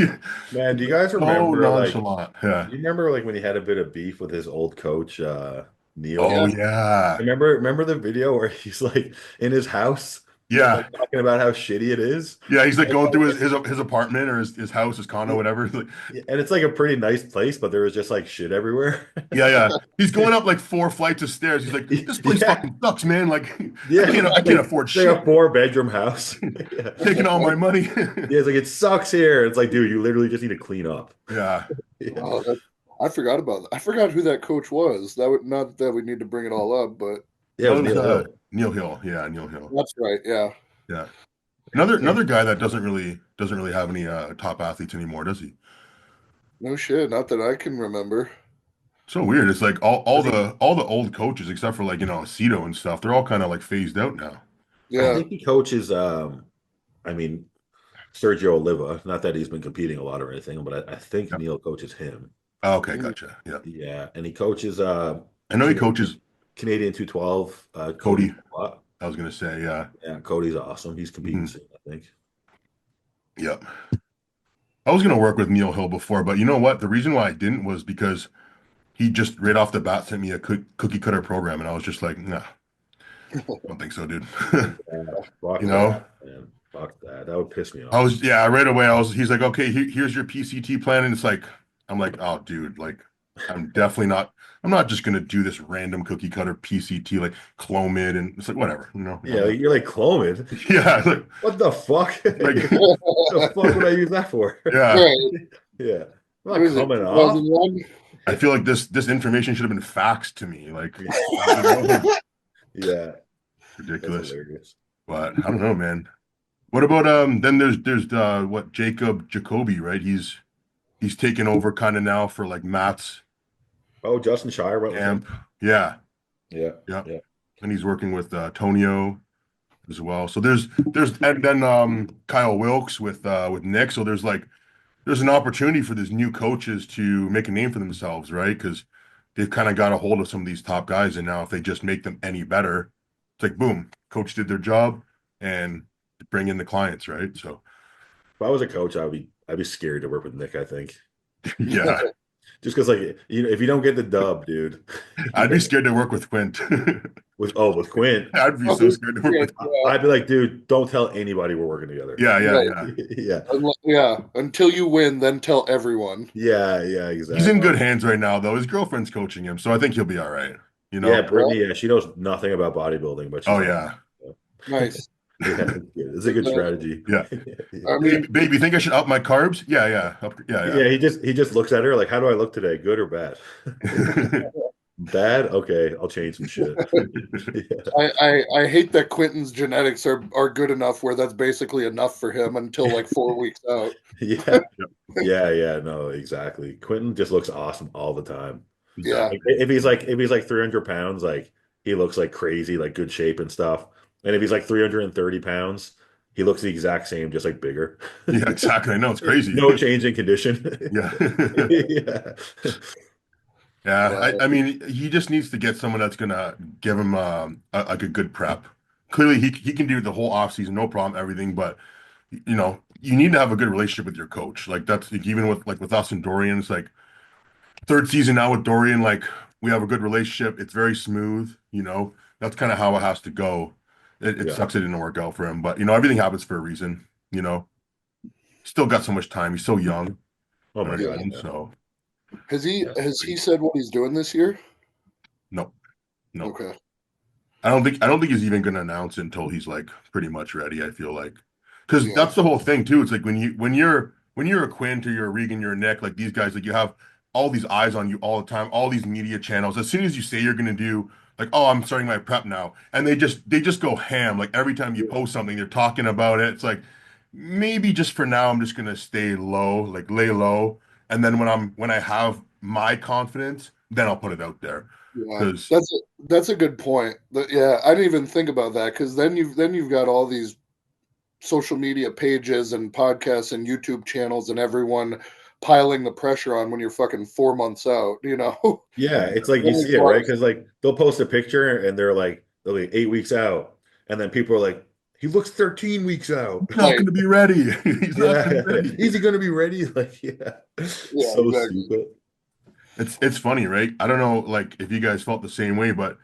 Man, do he's you like guys so remember like nonchalant. Yeah. do you remember like when he had a bit of beef with his old coach, Neil? Oh Yeah. yeah. Remember the video where he's like in his house, like Yeah. talking about how shitty it is? Yeah, he's like And, going through like, his apartment or his house, his condo, whatever. He's like, and it's like a pretty nice place, but there was just like shit everywhere. yeah, yeah. He's going up like 4 flights of stairs. He's like, this place Yeah, fucking sucks, man. Like, yeah, I can't like afford it's like a shit. 4-bedroom house. Yeah. Taking all my money. Yeah, it's like it sucks here. It's like, dude, you literally just need to clean up. Yeah. Yeah. Oh, I forgot about that. I forgot who that coach was. That would not that we need to bring it all up, but Yeah, it That was was Neil Hill. Neil Hill. Yeah, Neil Hill. that's right. Yeah. Yeah. Another guy that doesn't really have any top athletes anymore, does he? No shit. Not that I can remember. So weird. It's like all I think the old coaches, except for like, Cito and stuff, they're all kind of like phased out now. I Yeah. think he coaches I mean Sergio Oliva. Not that he's been competing a lot or anything, but I think Yep. Neil coaches him. Oh, okay, Mm. gotcha. Yeah. Yeah, and he coaches I know he Canadian, coaches Canadian 212, Cody. Cody. I was gonna say, yeah. Yeah, Cody's awesome. He's competing Mhm. soon, I think. Yep. I was gonna work with Neil Hill before, but you know what? The reason why I didn't was because he just right off the bat sent me a cookie cutter program, and I was just like, nah, I don't think so, dude. Yeah, fuck You know, that, man. Fuck that. That would piss me I off. was yeah, right away. He's like, okay, here's your PCT plan, and it's like, I'm like, oh, dude, like, I'm not just gonna do this random cookie cutter PCT like Clomid, and it's like whatever. Yeah, you're like Clomid. Yeah, like, What the fuck? like, The fuck would I use that for? yeah. Right. Yeah. I'm What not is it? coming off. 2001? I feel like this information should have been faxed to me, like, Yeah, that's ridiculous. hilarious. But I don't know, man. What about then there's what Jacob Jacoby, right? He's taken over kind of now for like Matt's Oh, Justin Shire went with him. camp. Yeah, Yeah, yeah. yeah. And he's working with Tonio as well. So there's and then Kyle Wilkes with Nick. So there's an opportunity for these new coaches to make a name for themselves, right? Because they've kind of got a hold of some of these top guys, and now if they just make them any better, it's like boom, coach did their job and bring in the clients, right? So If I was a coach, I'd be scared to work with Nick, I think. yeah, Just because like if you don't get the dub, dude. I'd be scared to work with Quint. With Quint, I'd be so scared to work with. I'd be like, dude, don't tell anybody we're working together. Yeah, yeah, Right. yeah. Yeah. Yeah. Until you win, then tell everyone. Yeah, yeah, exactly. He's in good hands right now, though. His girlfriend's coaching him, so I think he'll be all right. Yeah, Brittany, yeah, she knows nothing about bodybuilding, but she's Oh yeah. Nice. yeah, it's a good strategy. Yeah. I mean, Babe, you think I should up my carbs? Yeah, yeah. Yeah, he just looks at her like, how do I look today? Good or bad? Bad? Okay, I'll change some shit. Yeah. I hate that Quentin's genetics are good enough where that's basically enough for him until like 4 weeks out. Yeah. Yeah, no, exactly. Quentin just looks awesome all the time. Yeah. Like, if he's like 300 pounds, like he looks like crazy, like good shape and stuff. And if he's like 330 pounds, he looks the exact same, just like bigger. Yeah, exactly. I know it's crazy. No change in condition. Yeah. Yeah. Yeah, I mean, he just needs to get someone that's gonna give him like a good prep. Clearly, he can do the whole off season, no problem, everything. But you need to have a good relationship with your coach. Like that's like, even with us and Dorian, it's like third season now with Dorian. Like we have a good relationship. It's very smooth. That's kind of how it has to go. It Yeah. sucks it didn't work out for him, but everything happens for a reason. Still got so much time. He's so young. Oh my God. And Yeah. so Has he Yeah. said what he's doing this year? no. Okay. I don't think he's even going to announce it until he's like pretty much ready. I feel like because Yeah. that's the whole thing too. It's like when you're a Quint or you're a Regan, you're a Nick, like these guys, like you have all these eyes on you all the time, all these media channels. As soon as you say you're going to do like, oh, I'm starting my prep now, and they just go ham. Like every time you post something, they're talking about it. It's like maybe just for now, I'm just going to stay low, like lay low, and then when I have my confidence, then I'll put it out there. Yeah, 'Cause- that's a good point. Yeah, I didn't even think about that because then you've got all these social media pages and podcasts and YouTube channels and everyone piling the pressure on when you're fucking 4 months out, you know? Yeah, it's like you That see makes it, a lot right? of Because like they'll post a picture and they'll be 8 weeks out, and then people are like, he looks 13 weeks out. He's not Right. going to be ready. He's not going to Yeah, be ready. is he going to be ready? Like, yeah, Yeah, so exactly. stupid. It's funny, right? I don't know, like if you guys felt the same way, but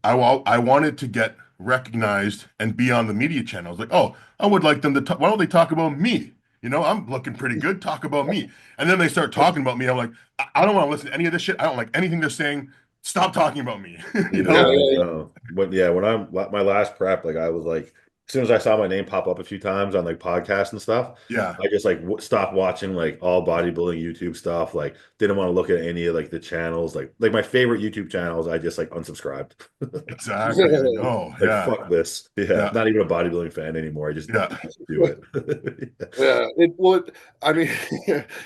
I wanted to get recognized and be on the media channels. Like, oh, I would like them to talk. Why don't they talk about me? You know, I'm looking pretty good. Talk about me. And then they start talking about me. I'm like, I don't want to listen to any of this shit. I don't like anything they're saying. Stop talking about me. You Yeah, Yeah, know? I yeah, know. But yeah, when I'm my last prep, like I was like, as soon as I saw my name pop up a few times on like podcasts and stuff, Yeah, I just like stopped watching like all bodybuilding YouTube stuff. Like, didn't want to look at any of like the channels, like my favorite YouTube channels. I just like unsubscribed. exactly. I know. Like, Yeah, fuck this. Yeah, yeah, not even a bodybuilding fan anymore. I just yeah. do it. yeah. I mean,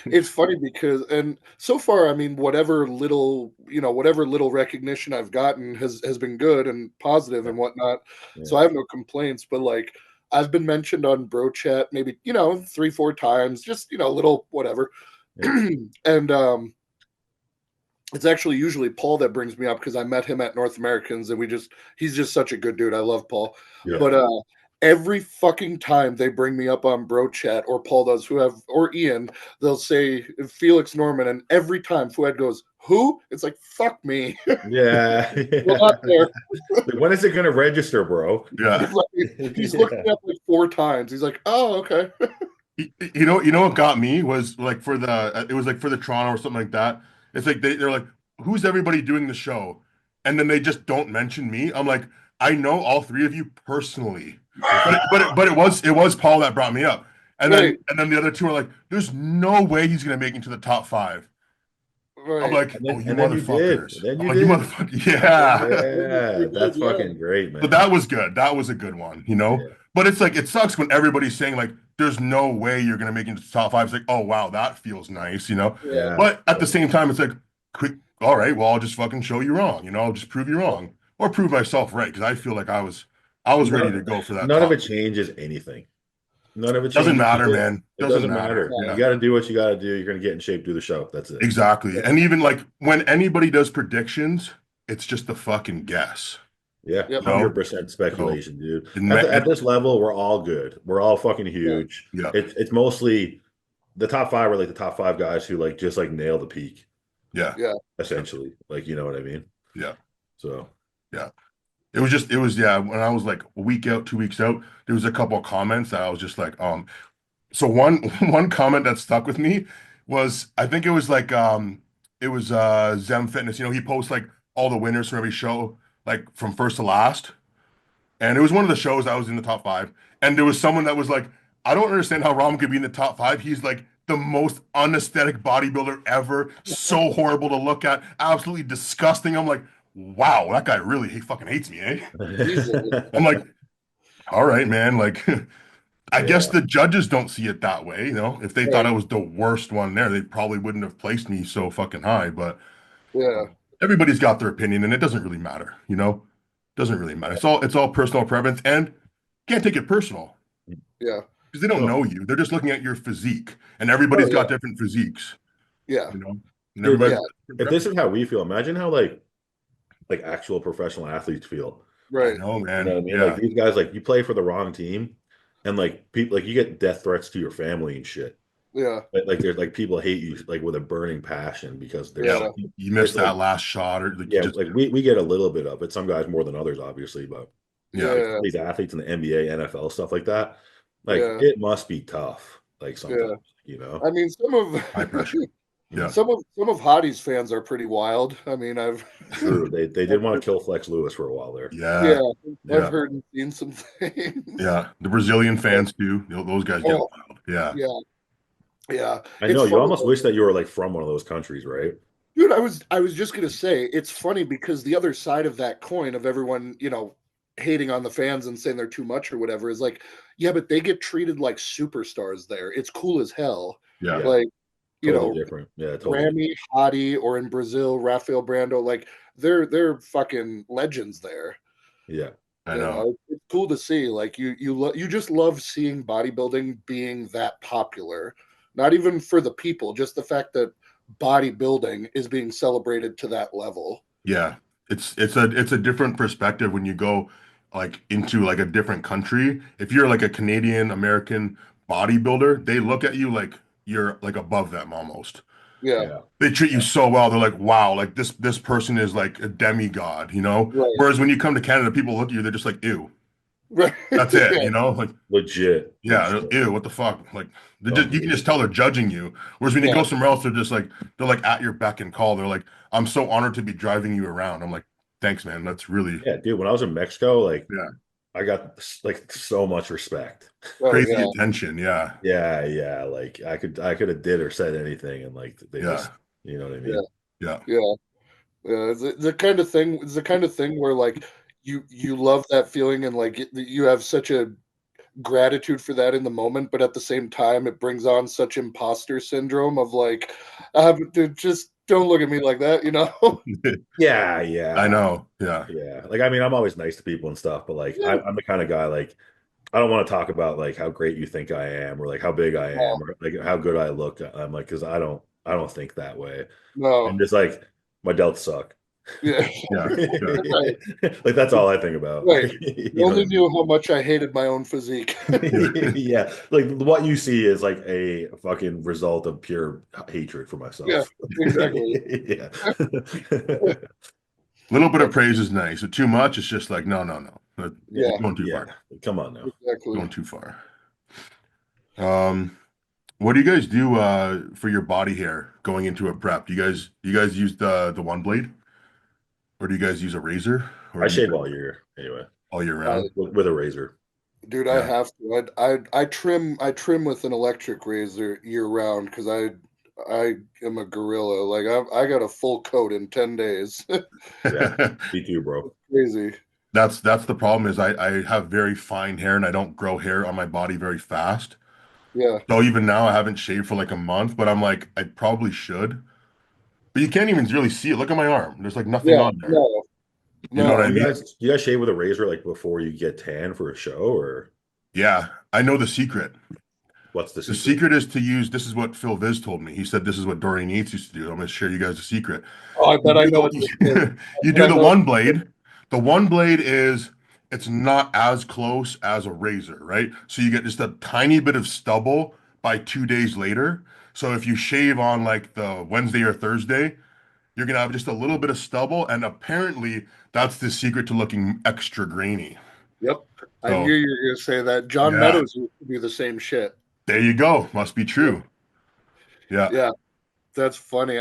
it's funny because, and so far, I mean, whatever little recognition I've gotten has been good and positive and whatnot. Yeah. So I have no complaints. But like, I've been mentioned on Bro Chat maybe 3-4 times, just little whatever, Yeah. and it's actually usually Paul that brings me up because I met him at North Americans and he's just such a good dude. I love Paul. Yeah. But every fucking time they bring me up on Bro Chat or Paul does, or Ian, they'll say Felix Norman, and every time Fuad goes, "Who?" It's like, fuck me. Yeah. We're not there. Like, when is it going to register, bro? Yeah. He's looked me up like 4 times. He's like, "Oh, okay." You know what got me was like for the it was like for the Toronto or something like that. It's like they're like, who's everybody doing the show? And then they just don't mention me. I'm like, I know all three of you personally, but it was Paul that brought me up. And then Right, and then the other two are like, there's no way he's gonna make it to the top five. I'm right. like, oh, you And then you did. motherfuckers. Then you Oh, you did. motherfuckers. Yeah. Yeah, We did, that's yeah. fucking great, But man. that was good. That was a good one, you know? Yeah. But it's like, it sucks when everybody's saying, like, there's no way you're going to make it into the top five. It's like, oh, wow, that feels nice, you know? Yeah, Yeah. But at the same time, it's like, quick, all right, well, I'll just fucking show you wrong, you know? I'll just prove you wrong or prove myself right because I feel like I was ready to None, go for that none of top. it changes anything. None of it Doesn't changes matter, shit. man. It Doesn't doesn't matter. matter. You Yeah, got to do what you got to do. You're going to get in shape, do the show. That's it. exactly. And even like when anybody does predictions, it's just a fucking guess, Yeah, yep, you know? 100% So, speculation, dude. it, At ma- at it, this level, we're all good. We're all fucking yeah, huge. yeah, It's mostly the top five are like the top five guys who like just like nail the peak, yeah, yeah. essentially. Like, you know what I mean? yeah, So yeah. Yeah, when I was like a week out, 2 weeks out, there was a couple of comments that I was just like, so one one comment that stuck with me was I think it was Zem Fitness. You know, he posts like all the winners from every show, like from first to last. And it was one of the shows I was in the top five. And there was someone that was like, I don't understand how Ram could be in the top five. He's like the most unaesthetic bodybuilder ever. So horrible to look at, absolutely disgusting. I'm like, wow, that guy really he fucking hates me, eh? Easily. I'm like, all right, man. Like, I guess yeah. the judges don't see it that way. You know, if they thought Right. I was the worst one there, they probably wouldn't have placed me so fucking high. But Yeah. everybody's got their opinion, and it doesn't really matter. You know, doesn't really matter. It's all personal preference, and you can't take it personal Yeah. because they don't No. know you. They're just looking at your physique, and Oh everybody's yeah. got different physiques. Yeah. You know, and Dude, everybody's Yeah. like if this is how we feel, imagine how like actual professional athletes feel. I Right. know, You know man. what I mean? Like Yeah, these guys, like you play for the wrong team, and like people, like you get death threats to your family and shit. Yeah. Like there's like people hate you like with a burning passion because yeah. there's Yeah. Like you missed it's like that last shot, or like you yeah, just like we get a little bit of it. Some guys more than others, obviously, but yeah, like Yeah. these athletes in the NBA, NFL, stuff like that, like Yeah. it must be tough. Like sometimes, Yeah. you know. I mean, some of high pressure. Yeah, some of Hottie's fans are pretty wild. I mean, I've True. They did want to kill Flex Lewis for a while there. yeah, yeah, I've yeah. heard and seen some things. Yeah, the Brazilian fans too. You know, those guys get Oh, wild. Yeah, yeah. Yeah. I It's know you funny almost though. wish that you were like from one of those countries, right? Dude, I was just gonna say it's funny because the other side of that coin of everyone, hating on the fans and saying they're too much or whatever is like, yeah, but they get treated like superstars there. It's cool as hell. yeah, Yeah, Like, you totally know, different. Yeah, totally different. Grammy, Hottie, or in Brazil, Rafael Brando, like they're fucking legends there. Yeah. I know. It's cool to see. Like you just love seeing bodybuilding being that popular. Not even for the people, just the fact that bodybuilding is being celebrated to that level. Yeah, it's a different perspective when you go like into like a different country. If you're like a Canadian American bodybuilder, they look at you like you're like above them almost. Yeah, Yeah. They treat you Yeah. so well. They're like, wow, like this person is like a demigod, you know? right, Whereas when you come to Canada, people look at you, they're just like, ew. right. That's it, you know? Like, Legit. yeah, Legit. ew, what the fuck? Like you can just Unbelievable. tell they're judging you. Whereas when you go Yeah, somewhere else, they're like at your beck and call. They're like, I'm so honored to be driving you around. I'm like, thanks, man. That's really Yeah, dude, when I was in Mexico, like yeah. I got like so much respect. oh Crazy yeah, attention. Yeah. Yeah, yeah. Like I could have did or said anything and like they Yeah. just you know what I yeah, mean? Yeah. yeah. The kind of thing. It's the kind of thing where like you love that feeling and like you have such a gratitude for that in the moment, but at the same time, it brings on such imposter syndrome of like, dude, just don't look at me like that, you know? Yeah, I yeah. know. Yeah. Yeah. Like I mean, I'm always nice to people and stuff, but like Yeah, I'm the kind of guy like I don't want to talk about like how great you think I am or like how big I no, am or like how good I look. I'm like, because I don't think that way. no, And just like my delts suck. yeah, Yeah. Yeah. right, Like that's all I think about. right. You You know what only I knew mean? how much I hated my own physique. Yeah. Yeah. Like what you see is like a fucking result of pure hatred for Yeah, myself. exactly. Yeah. Little bit of That's, praise is nice. But too much, it's just like, no, no, no. yeah, Going too Yeah. far. Come on now. exactly. Going too far. What do you guys do for your body hair going into a prep? Do you guys use the one blade? Or do you guys use a razor? Or I do you shave all year anyway all year I, round? with a razor. dude, I Yeah. have to. I trim with an electric razor year round because I am a gorilla. Like I got a full coat in 10 days. Yeah. Me too, bro. Crazy. That's the problem is I have very fine hair and I don't grow hair on my body very fast. Yeah. So even now I haven't shaved for like a month, but I'm like I probably should. But you can't even really see it. Look at my arm. There's like nothing Yeah. on there. No. You know what No. I mean? You guys shave with a razor like before you get tan for a show or Yeah, I know the secret. what's the The secret? secret is to use, this is what Phil Viz told me. He said this is what Dorian Yates used to do. I'm going to share you guys a secret. Oh, I You bet I do know what this is. the, you But do I the know. one blade. The one blade is it's not as close as a razor, right? So you get just a tiny bit of stubble by 2 days later. So if you shave on like the Wednesday or Thursday, you're gonna have just a little bit of stubble, and apparently that's the secret to looking extra grainy. Yep. I So knew you were gonna say that. John yeah, Meadows used to do the same shit. there you go. Must be Yep. true. Yeah. Yeah. That's funny.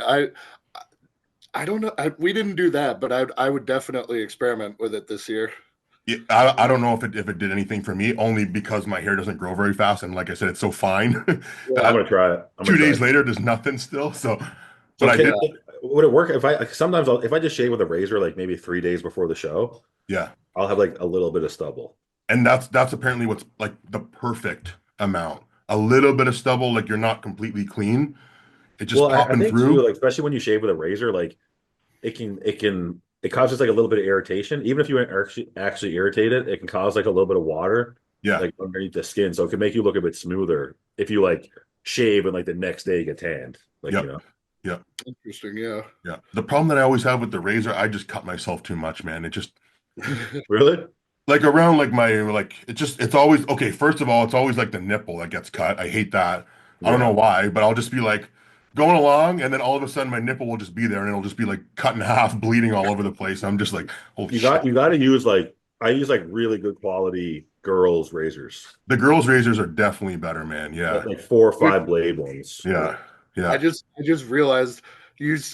I don't know. We didn't do that, but I would definitely experiment with it this year. Yeah, I don't know if it did anything for me, only because my hair doesn't grow very fast, and like I said, it's so fine Yeah. I'm that gonna try it. I'm gonna two try days it. later there's nothing still. So, but So I did, would it work if I like, sometimes if I just shave with a razor like maybe 3 days before the show, yeah. I'll have like a little bit of stubble. And that's apparently what's like the perfect amount. A little bit of stubble, like you're not completely clean. It's just Well, I popping think too, through. like especially when you shave with a razor, like it causes like a little bit of irritation. Even if you aren't actually irritated, it can cause like a little bit of water Yeah, like underneath the skin. So it can make you look a bit smoother if you like shave and like the next day you get tanned. Like, you yep, know. yep, Interesting. Yeah. yeah. The problem that I always have with the razor, I just cut myself too much, man. It just Really? like around like my like it's always okay. First of all, it's always like the nipple that gets cut. I hate that. I don't know Yeah. why, but I'll just be like going along, and then all of a sudden my nipple will just be there, and it'll just be like cut in half, bleeding all over the place. I'm just like, holy shit. You got to use like I use like really good quality girls razors. The girls' razors are definitely better, man. Yeah, Like 4 or 5 blade ones. yeah, I yeah. just realized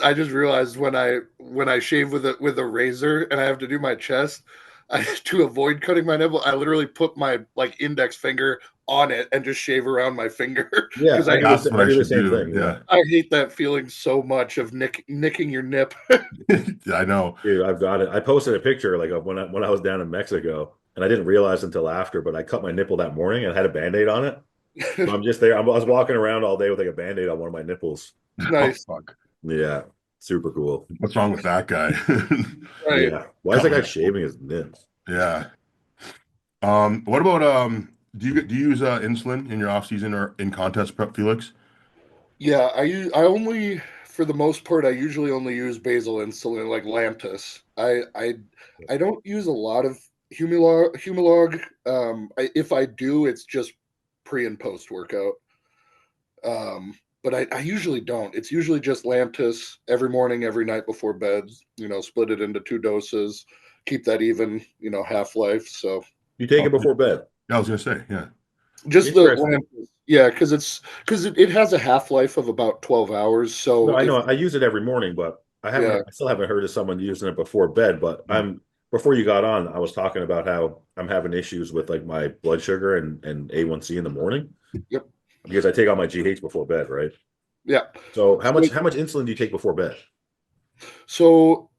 I just realized when I shave with a razor and I have to do my chest, to avoid cutting my nipple, I literally put my like index finger on it and just shave around my finger Yeah, because I That's what I I do the should same do. thing. Yeah. Yeah, I hate that feeling so much of nicking your nip. yeah, I know. Dude, I've got it. I posted a picture like of when I was down in Mexico and I didn't realize until after, but I cut my nipple that morning and had a band-aid on it. So I'm just there. I was walking around all day with like a band-aid on one of my nipples. Oh Nice, fuck, Yeah, super cool. what's wrong with that guy? right? Yeah. Why is Cut that my guy nipple. shaving his nips? Yeah. What about do you use insulin in your off season or in contest prep, Felix? Yeah, I only for the most part I usually only use basal insulin like Lantus. I don't use a lot of Humalog. If I do, it's just pre and post workout. But I usually don't. It's usually just Lantus every morning, every night before bed. Split it into 2 doses, keep that even, half life. So You take Oh, it before bed. yeah, I was gonna say, yeah. just the Interesting. Lantus, yeah, because it has a half life of about 12 hours. No, So I if know I use it every morning, but yeah, I still haven't heard of someone using it before bed. But Mm. before you got on, I was talking about how I'm having issues with like my blood sugar and A1C in the morning yep, because I take all my GH before bed, right? yeah. So So how much insulin do you take before bed? so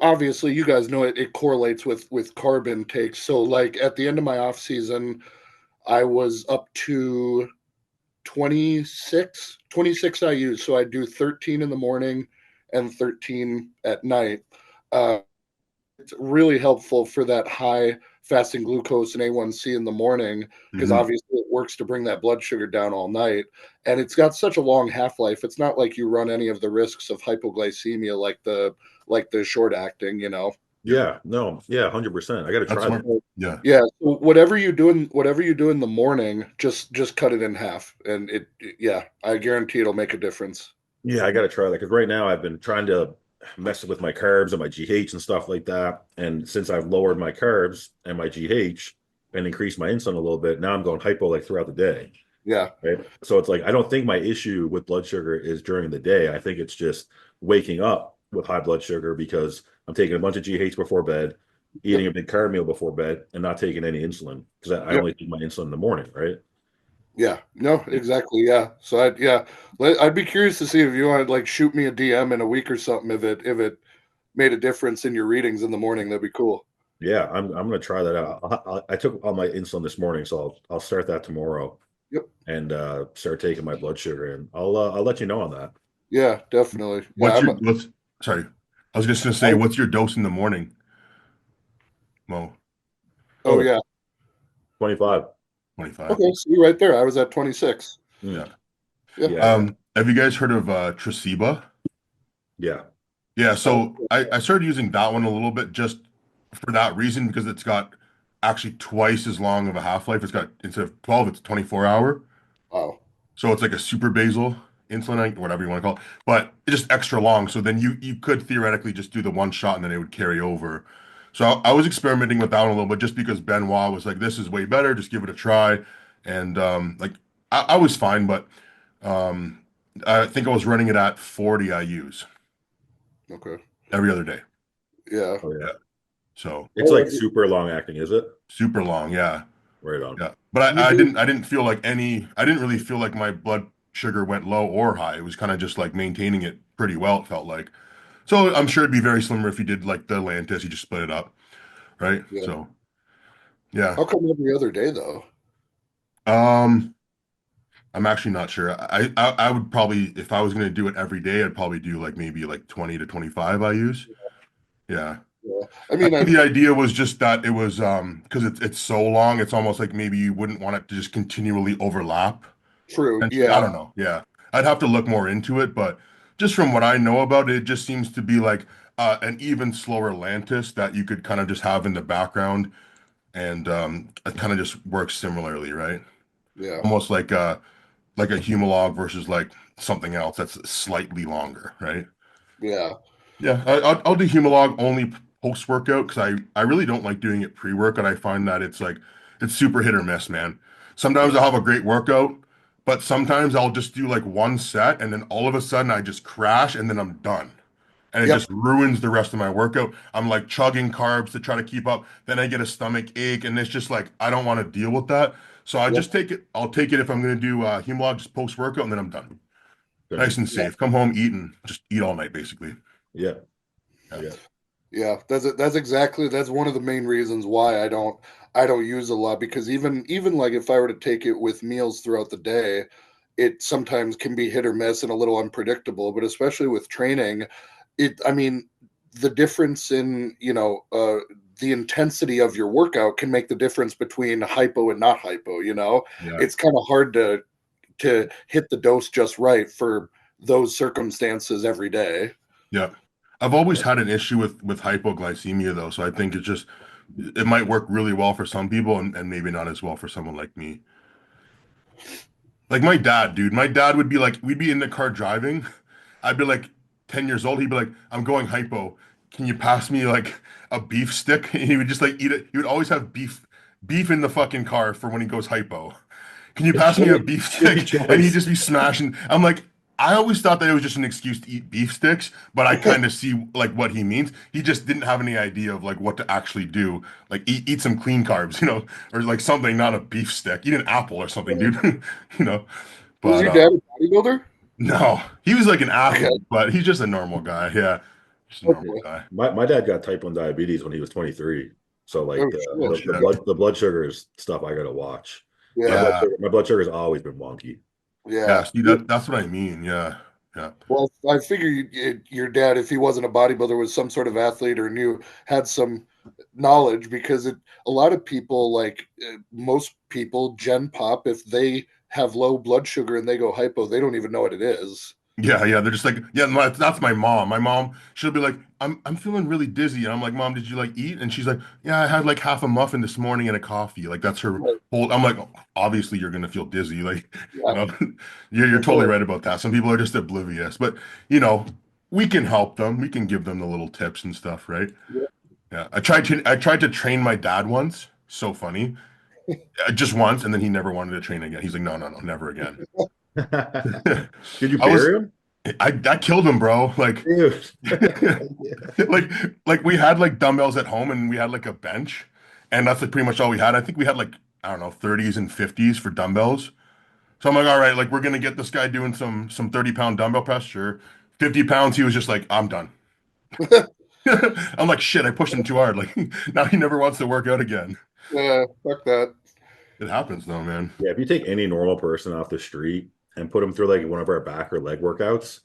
obviously you guys know it correlates with carb intake. So like at the end of my off season, I was up to 26 IUs. So I do 13 in the morning and 13 at night. Uh, it's really helpful for that high fasting glucose and A1C in the morning because Hmm. obviously it works to bring that blood sugar down all night. And it's got such a long half life. It's not like you run any of the risks of hypoglycemia like the short acting. Yeah, no, yeah, 100%. I got to That's try that. smart. Yeah. Yeah, so whatever you do in the morning, just cut it in half, and yeah, I guarantee it'll make a difference. Yeah, I got to try that because right now I've been trying to mess with my carbs and my GH and stuff like that. And since I've lowered my carbs and my GH and increased my insulin a little bit, now I'm going hypo like throughout the day. Yeah, Right. So it's like I don't think my issue with blood sugar is during the day. I think it's just waking up with high blood sugar because I'm taking a bunch of GH before bed, eating yep, a big carb meal before bed, and not taking any insulin because I yep, only take my insulin in the morning, right? yeah. No, exactly. Yeah. So I'd be curious to see if you want to like shoot me a DM in a week or something if it made a difference in your readings in the morning. That'd be cool. Yeah, I'm gonna try that out. I took all my insulin this morning, so I'll start that tomorrow Yep. and start taking my blood sugar, and I'll let you know on that. Yeah, definitely. Yeah, What's your what's sorry. I was just gonna say, I'm what's your dose in the morning, Mo? oh Oh, yeah. 25. 25. Okay, see right there. I was at 26. Hmm. Yeah. Yeah. Yeah, Have you guys heard of Tresiba? yeah. Yeah, Oh, so I started using that one a little bit just for that reason because it's got actually twice as long of a half-life. It's got instead of 12, it's 24 hour. wow. So it's like a super basal insulin, whatever you want to call it, but it's just extra long. So then you could theoretically just do the one shot and then it would carry over. So I was experimenting with that one a little bit just because Benoit was like, this is way better, just give it a try. And like I was fine, but um I think I was running it at 40 IUs Okay. every other day. Yeah. Oh, Yeah. yeah. So It's Oh, like super long acting, is it? super long, yeah. Right on. Yeah. But you do. I didn't feel like I didn't really feel like my blood sugar went low or high. It was kind of just like maintaining it pretty well, it felt like. So I'm sure it'd be very similar if you did like the Lantis, you just split it up, right? Yeah. So yeah. How come every other day though? Um, I'm actually not sure. I would probably if I was gonna do it every day, I'd probably do like maybe like 20 to 25 I use. Yeah. Yeah. I I mean, think the idea was just that it was because it's so long, it's almost like maybe you wouldn't want it to just continually overlap. true. Potentially, I Yeah. don't know. Yeah. I'd have to look more into it, but just from what I know about it, it just seems to be like an even slower Lantis that you could kind of just have in the background and it kind of just works similarly, right? Yeah. Almost like a Humalog versus like something else that's slightly longer, right? Yeah. Yeah, I'll do Humalog only post workout because I really don't like doing it pre workout. I find that it's like it's super hit or miss, man. Sometimes I'll have a great workout, but sometimes I'll just do like one set and then all of a sudden I just crash and then I'm done. And it Yep. just ruins the rest of my workout. I'm like chugging carbs to try to keep up. Then I get a stomach ache and it's just like I don't want to deal with that. So I Yep. just take it. I'll take it if I'm gonna do Humalog just post workout and then I'm done. Good. Nice and Yeah. safe. Come home, eat and just eat all night basically. Yeah. Yeah. Yeah. Yeah. That's one of the main reasons why I don't use a lot because even like if I were to take it with meals throughout the day, it sometimes can be hit or miss and a little unpredictable. But especially with training, I mean, the difference in the intensity of your workout can make the difference between hypo and not hypo. Yeah. It's kind of hard to hit the dose just right for those circumstances every day. Yeah. I've always had an issue with hypoglycemia though, so I think it might work really well for some people and maybe not as well for someone like me. Like my dad, dude. My dad would be like, we'd be in the car driving. I'd be like 10 years old. He'd be like, I'm going hypo. Can you pass me like a beef stick? And he would just like eat it. He would always have beef in the fucking car for when he goes hypo. Can you pass me a beef stick? And he'd just be smashing. I'm like, I always thought that it was just an excuse to eat beef sticks, but I kind of see like what he means. He just didn't have any idea of like what to actually do. Like eat some clean carbs, or like something, not a beef stick. Eat an apple or something, dude. you know. Was But your dad a bodybuilder? no, he was like an athlete, Okay. but he's just a normal guy. Yeah, just a normal Okay. guy. My dad got type 1 diabetes when he was 23. So like Oh, shit. the blood sugar is stuff I gotta watch. Yeah. My blood sugar has always been wonky. Yeah, Yeah. see that's what I mean. Yeah. Yeah. Well, I figure your dad, if he wasn't a bodybuilder, was some sort of athlete or had some knowledge, because a lot of people, like most people, gen pop, if they have low blood sugar and they go hypo, they don't even know what it is. Yeah, yeah. They're just like, yeah, that's my mom. My mom, she'll be like, I'm feeling really dizzy. And I'm like, Mom, did you like eat? And she's like, yeah, I had like half a muffin this morning and a coffee. Like that's her Right. whole. I'm like, obviously you're gonna feel dizzy. Like, Yeah. you're totally right about that. Some people are just oblivious, but we can help them. We can give them the little tips and stuff, right? Yeah. Yeah. I tried to train my dad once. So funny. Just once, and then he never wanted to train again. He's like, no, no, no, never again. Did you I was bury him? I killed him, bro. Like, Dude. like we had like dumbbells at home and we had like a bench, and that's like pretty much all we had. I think we had like, I don't know, 30s and 50s for dumbbells. So I'm like, all right, like we're gonna get this guy doing some 30-pound dumbbell press. Sure. 50 pounds, he was just like, I'm done. I'm like, shit, I pushed him too hard. Like now he never wants to work out again. Yeah, fuck that. It happens though, man. Yeah, if you take any normal person off the street and put them through like one of our back or leg workouts,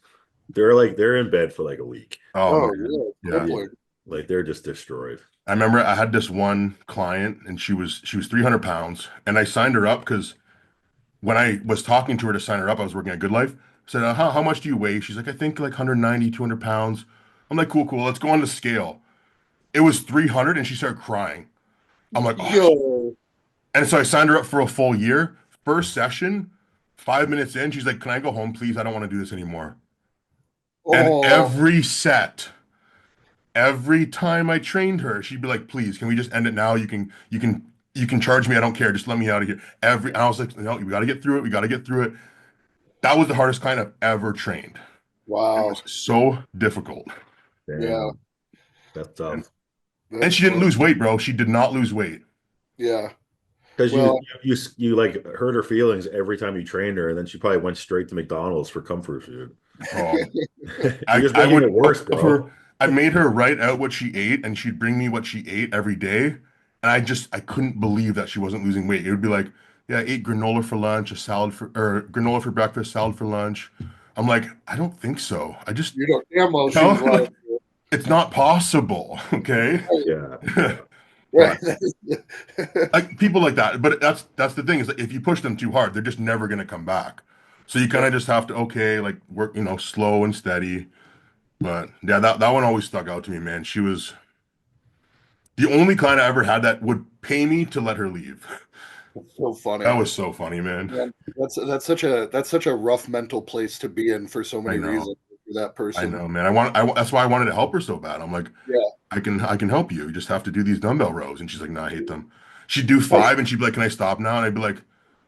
they're in bed for like a week. Oh, Oh, man. yeah, Yeah. crippling. Like they're just destroyed. I remember I had this one client and she was 300 pounds and I signed her up because when I was talking to her to sign her up, I was working at Good Life. I said, how much do you weigh? She's like, I think like 190, 200 pounds. I'm like, cool, cool. Let's go on the scale. It was 300 and she started crying. I'm like, oh. Yo. And so I signed her up for a full year. First session, 5 minutes in, she's like, can I go home, please? I don't want to do this anymore. And Oh, every set, every time I trained her, she'd be like, please, can we just end it now? You can charge me. I don't care. Just let me out of here. And I was like, no, we got to get through it. We got to get through it. That was the hardest client I've ever trained. It wow. was so difficult. Damn, Yeah. that's tough. And she didn't lose weight, bro. She did not lose weight. Yeah. Because Well- you like hurt her feelings every time you trained her, and then she probably went straight to McDonald's for comfort food. Oh, You're just making it worse, bro. I made her write out what she ate, and she'd bring me what she ate every day. And I couldn't believe that she wasn't losing weight. It would be like, yeah, I ate granola for lunch, or granola for breakfast, salad for lunch. I'm like, I don't think so. You know damn well she's No. lying. It's not possible. Okay. Yeah. Right. Like people like that. But that's the thing is that if you push them too hard, they're just never gonna come back. So you kind of just have to, okay, like work, slow and steady. But yeah, that one always stuck out to me, man. She was the only client I ever had that would pay me to let her leave. So funny. That was so funny, man. Yeah, that's such a rough mental place to be in for so many I know. reasons for that person. I know, man. That's why I wanted to help her so bad. I'm like, Yeah. I can help you. You just have to do these dumbbell rows. And she's like, no, I hate them. She'd do 5 and she'd be like, can I stop now? And I'd be like,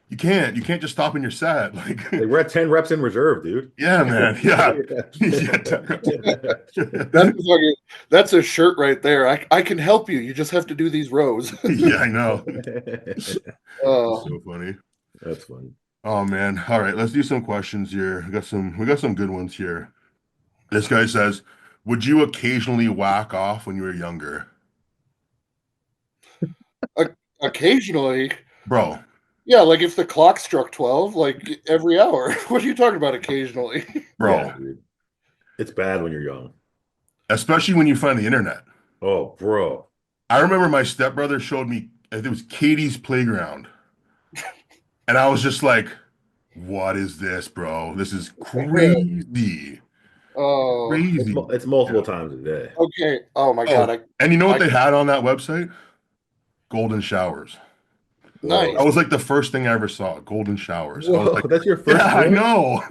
you can't just stop in your set. Like, We're at 10 reps in reserve, dude. yeah, man. Yeah. That's a shirt right there. I can help you. You just have to do these rows. Yeah, I know. Oh, So funny. That's funny. Oh man. All right, let's do some questions here. We got some good ones here. This guy says, would you occasionally whack off when you were younger? occasionally. Bro. Yeah, like if the clock struck 12, like every hour. What are you talking about occasionally? Bro. Yeah, dude. It's bad when you're young. Especially when you find the internet. Oh, bro. I remember my stepbrother showed me, I think it was Katie's Playground. And I was just like, what is this, bro? This is crazy. Oh, Crazy. It's multiple Yeah. times a day. okay. Oh my God. Oh, and you know what I they had on that website? Golden showers. nice. That Whoa. was like the first thing I ever saw, golden showers. I was Whoa, like, that's your yeah, first I one? know.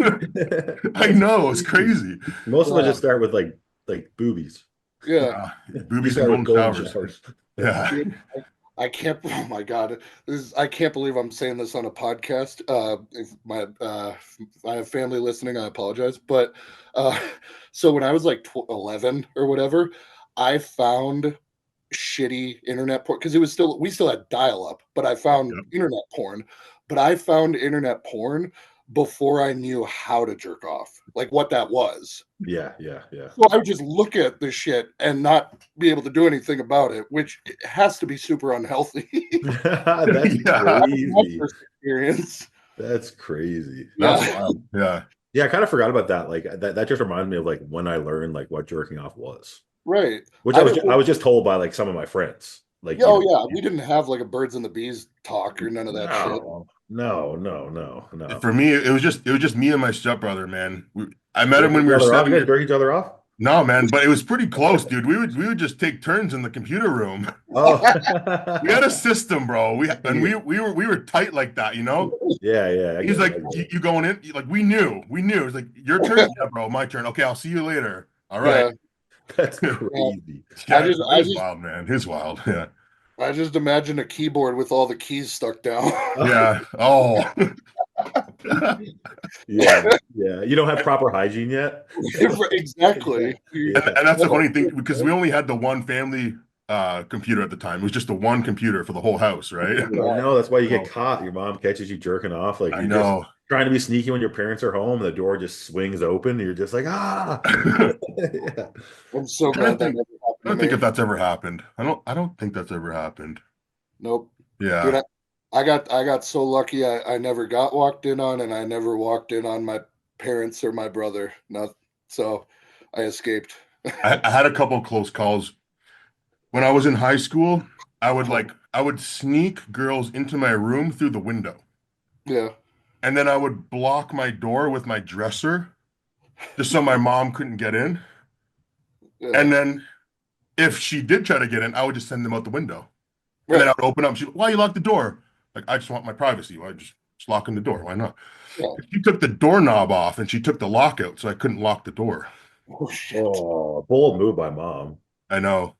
I That's know. It's crazy. crazy. Most of them Wow. just start with like boobies. Yeah. Yeah. You Boobies and start with golden golden showers. showers. Yeah. Dude, I can't. Oh my God, I can't believe I'm saying this on a podcast. If I have family listening, I apologize. But uh, so when I was like 11 or whatever, I found shitty internet porn because we still had dial up, but I found Yep. internet porn. But I found internet porn before I knew how to jerk off, like what that was. Yeah, yeah, yeah. So I would just look at the shit and not be able to do anything about it, which has to be super unhealthy. That's Yeah. That was my crazy. first experience. That's crazy. That's Yeah. wild. Yeah. Yeah, I kind of forgot about that. Like that just reminded me of like when I learned like what jerking off was. Right. Which I didn't. I was just told by like some of my friends. Like, Yeah, oh yeah, we didn't have like a birds and the bees talk or none of that shit. no, no, no, no, no. For me, it was just me and my stepbrother, man. I met him Jerking when each we were other off. You seven guys years. jerk each other off? No, man, but it was pretty close, dude. We would just take turns in the computer room. Oh. We had a system, bro. We were tight like that, you know. Yeah, yeah. I He's get it. like, I get it. you going in? Like we knew. It's like your turn, yeah, bro. My turn. Okay, I'll see you later. All right. Yeah, That's yeah. crazy. I Yeah, just, no, it I was just, wild, man. It was wild. Yeah, I just imagine a keyboard with all the keys stuck down. yeah. Oh, Yeah, yeah. You don't have proper hygiene yet? Exactly. Yeah. and that's the funny thing because we only had the one family computer at the time. It was just the one computer for the whole house, right? I know that's why you get So, caught. Your mom catches you jerking off. Like I you're just know. trying to be sneaky when your parents are home, and the door just swings open. And you're just like, ah. Yeah. I'm so trying to glad that think. never I happened to don't think me. if that's ever happened. I don't think that's ever happened. Nope. Dude, Yeah. I got so lucky I never got walked in on and I never walked in on my parents or my brother. Not so I escaped. I had a couple close calls when I was in high school. I would sneak girls into my room through the window. Yeah. And then I would block my door with my dresser just so my mom couldn't get in. Yeah. And then if she did try to get in, I would just send them out the window. And then I Right. would open up. Why you lock the door? Like, I just want my privacy. Why just locking the door? Why not? Yeah. She took the doorknob off and she took the lock out, so I couldn't lock the door. Oh shit. Oh, bold move by mom. I know,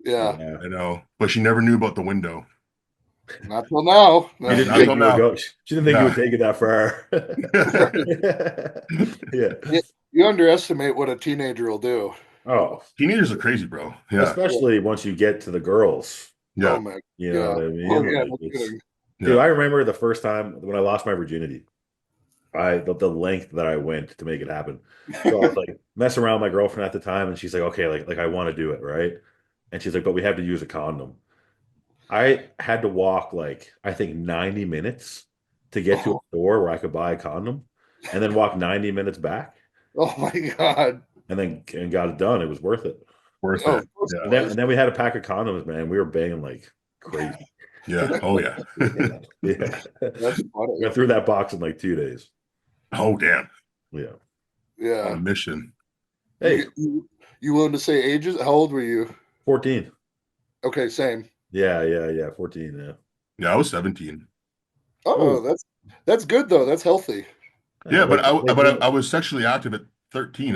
Yeah. Yeah. I know. But she never knew about the window. Not till now. She No, didn't not think till you would now. go. She didn't think you would Yeah. take it that far. Yeah. You underestimate what a teenager will do. Oh, Teenagers are crazy, bro. Yeah. especially once you get to the girls. Yeah. Oh my. You know Yeah. what I Oh mean? yeah. Like No it's, kidding. dude, Yeah. I remember the first time when I lost my virginity. The length that I went to make it happen. So I was like messing around with my girlfriend at the time, and she's like, okay, like I want to do it, right? And she's like, but we have to use a condom. I had to walk like I think 90 minutes to get to a Oh, store where I could buy a condom, and then walk 90 minutes back, oh my God. and got it done. It was worth it. Worth Oh, it. of course it Yeah. was. And then we had a pack of condoms, man. We were banging like crazy. Yeah. Oh yeah. Yeah, yeah. That's funny. Went through that box in like 2 days. Oh damn. Yeah. On a Yeah. mission. Hey, You willing to say ages? How old were you? 14. Okay, same. Yeah, yeah, yeah. 14. Yeah. Yeah, I was 17. Oh, Oh, that's good though. That's healthy. Yeah, but I like, was sexually active at 13.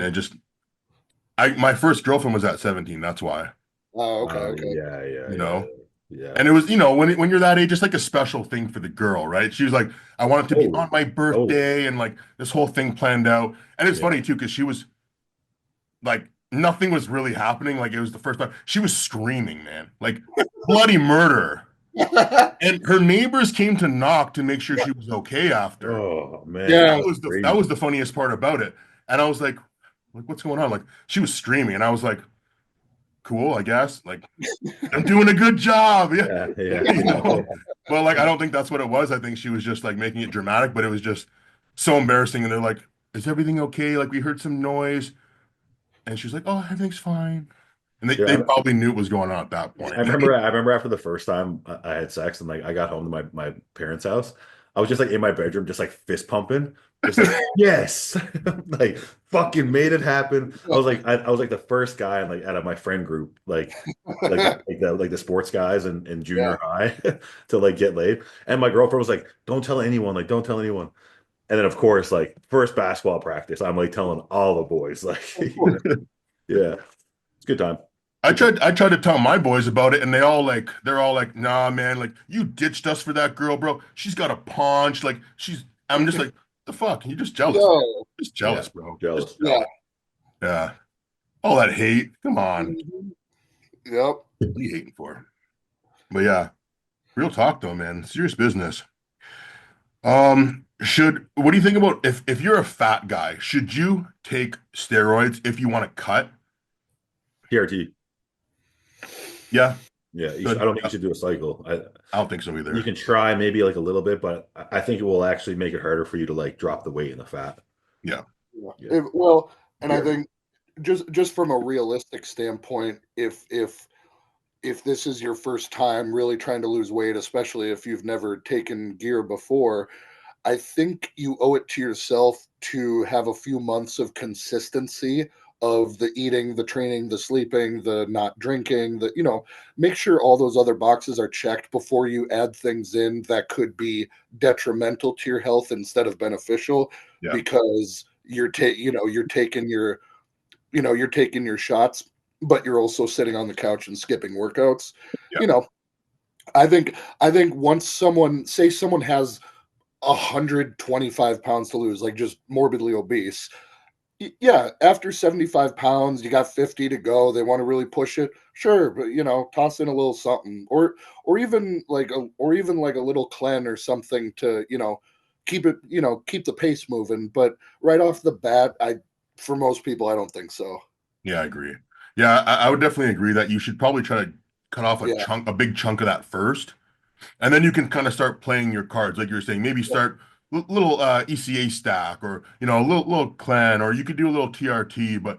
My first girlfriend was at 17. That's why, Oh, okay, okay. yeah, yeah, you yeah, know. yeah. And it was, when you're that age, it's like a special thing for the girl, right? She was like, I want it to be on Totally, my totally. birthday and like this whole thing planned out. And it's Yeah. funny too, because she was like nothing was really happening. Like it was the first time she was screaming, man, like bloody murder. And her neighbors came to knock to make sure she was okay after. Oh man, Yeah. that's That was crazy. the funniest part about it. And I was like, what's going on? Like she was screaming, and I was like, cool, I guess. Like I'm doing a good job. Yeah. Yeah, yeah, You yeah, know. But like I don't think that's what it was. I think she was just like making it dramatic, but it was just so embarrassing. And they're like, is everything okay? Like we heard some noise. And she's like, oh, everything's fine. And they, Yeah, they probably knew what was going on at that point. I remember after the first time I had sex and like I got home to my parents' house, I was just like in my bedroom, just like fist pumping, just like yes, like fucking made it happen. I was like the first guy like out of my friend group, like the sports guys in Yeah. junior high to like get laid. And my girlfriend was like, "Don't tell anyone, like don't tell anyone." And then of course, like first basketball practice, I'm like telling all the boys, like yeah, it's a good time. I Good time. tried to tell my boys about it, and they're all like, nah, man, like you ditched us for that girl, bro. She's got a paunch, like I'm just like, the fuck? You're just jealous, man. No. Just Yeah, jealous, bro. Just jealous. Yeah. jealous. Yeah. All that hate. Come on. Mhm. Yep. What are you hating for? But yeah, real talk though, man. Serious business. What do you think about if you're a fat guy, should you take steroids if you want to cut? TRT. Yeah, Yeah, I good. don't think you should do a cycle. I don't think so You either. can try maybe like a little bit, but I think it will actually make it harder for you to like drop the weight and the fat. Yeah. Yeah. Yeah. Well, and I Yeah. think just from a realistic standpoint, if this is your first time really trying to lose weight, especially if you've never taken gear before, I think you owe it to yourself to have a few months of consistency of the eating, the training, the sleeping, the not drinking, make sure all those other boxes are checked before you add things in that could be detrimental to your health instead of beneficial Yeah. because you're taking your shots, but you're also sitting on the couch and skipping workouts. Yeah. You know, I think once someone has 125 pounds to lose, like just morbidly obese. Yeah, after 75 pounds, you got 50 to go. They want to really push it. Sure, but toss in a little something, or even like a little clean or something to keep the pace moving. But right off the bat, for most people, I don't think so. Yeah, I agree. Yeah, I would definitely agree that you should probably try to cut off Yeah, a big chunk of that first, and then you can kind of start playing your cards, like you're saying. Maybe yeah, start little ECA stack, or a little clan, or you could do a little TRT. But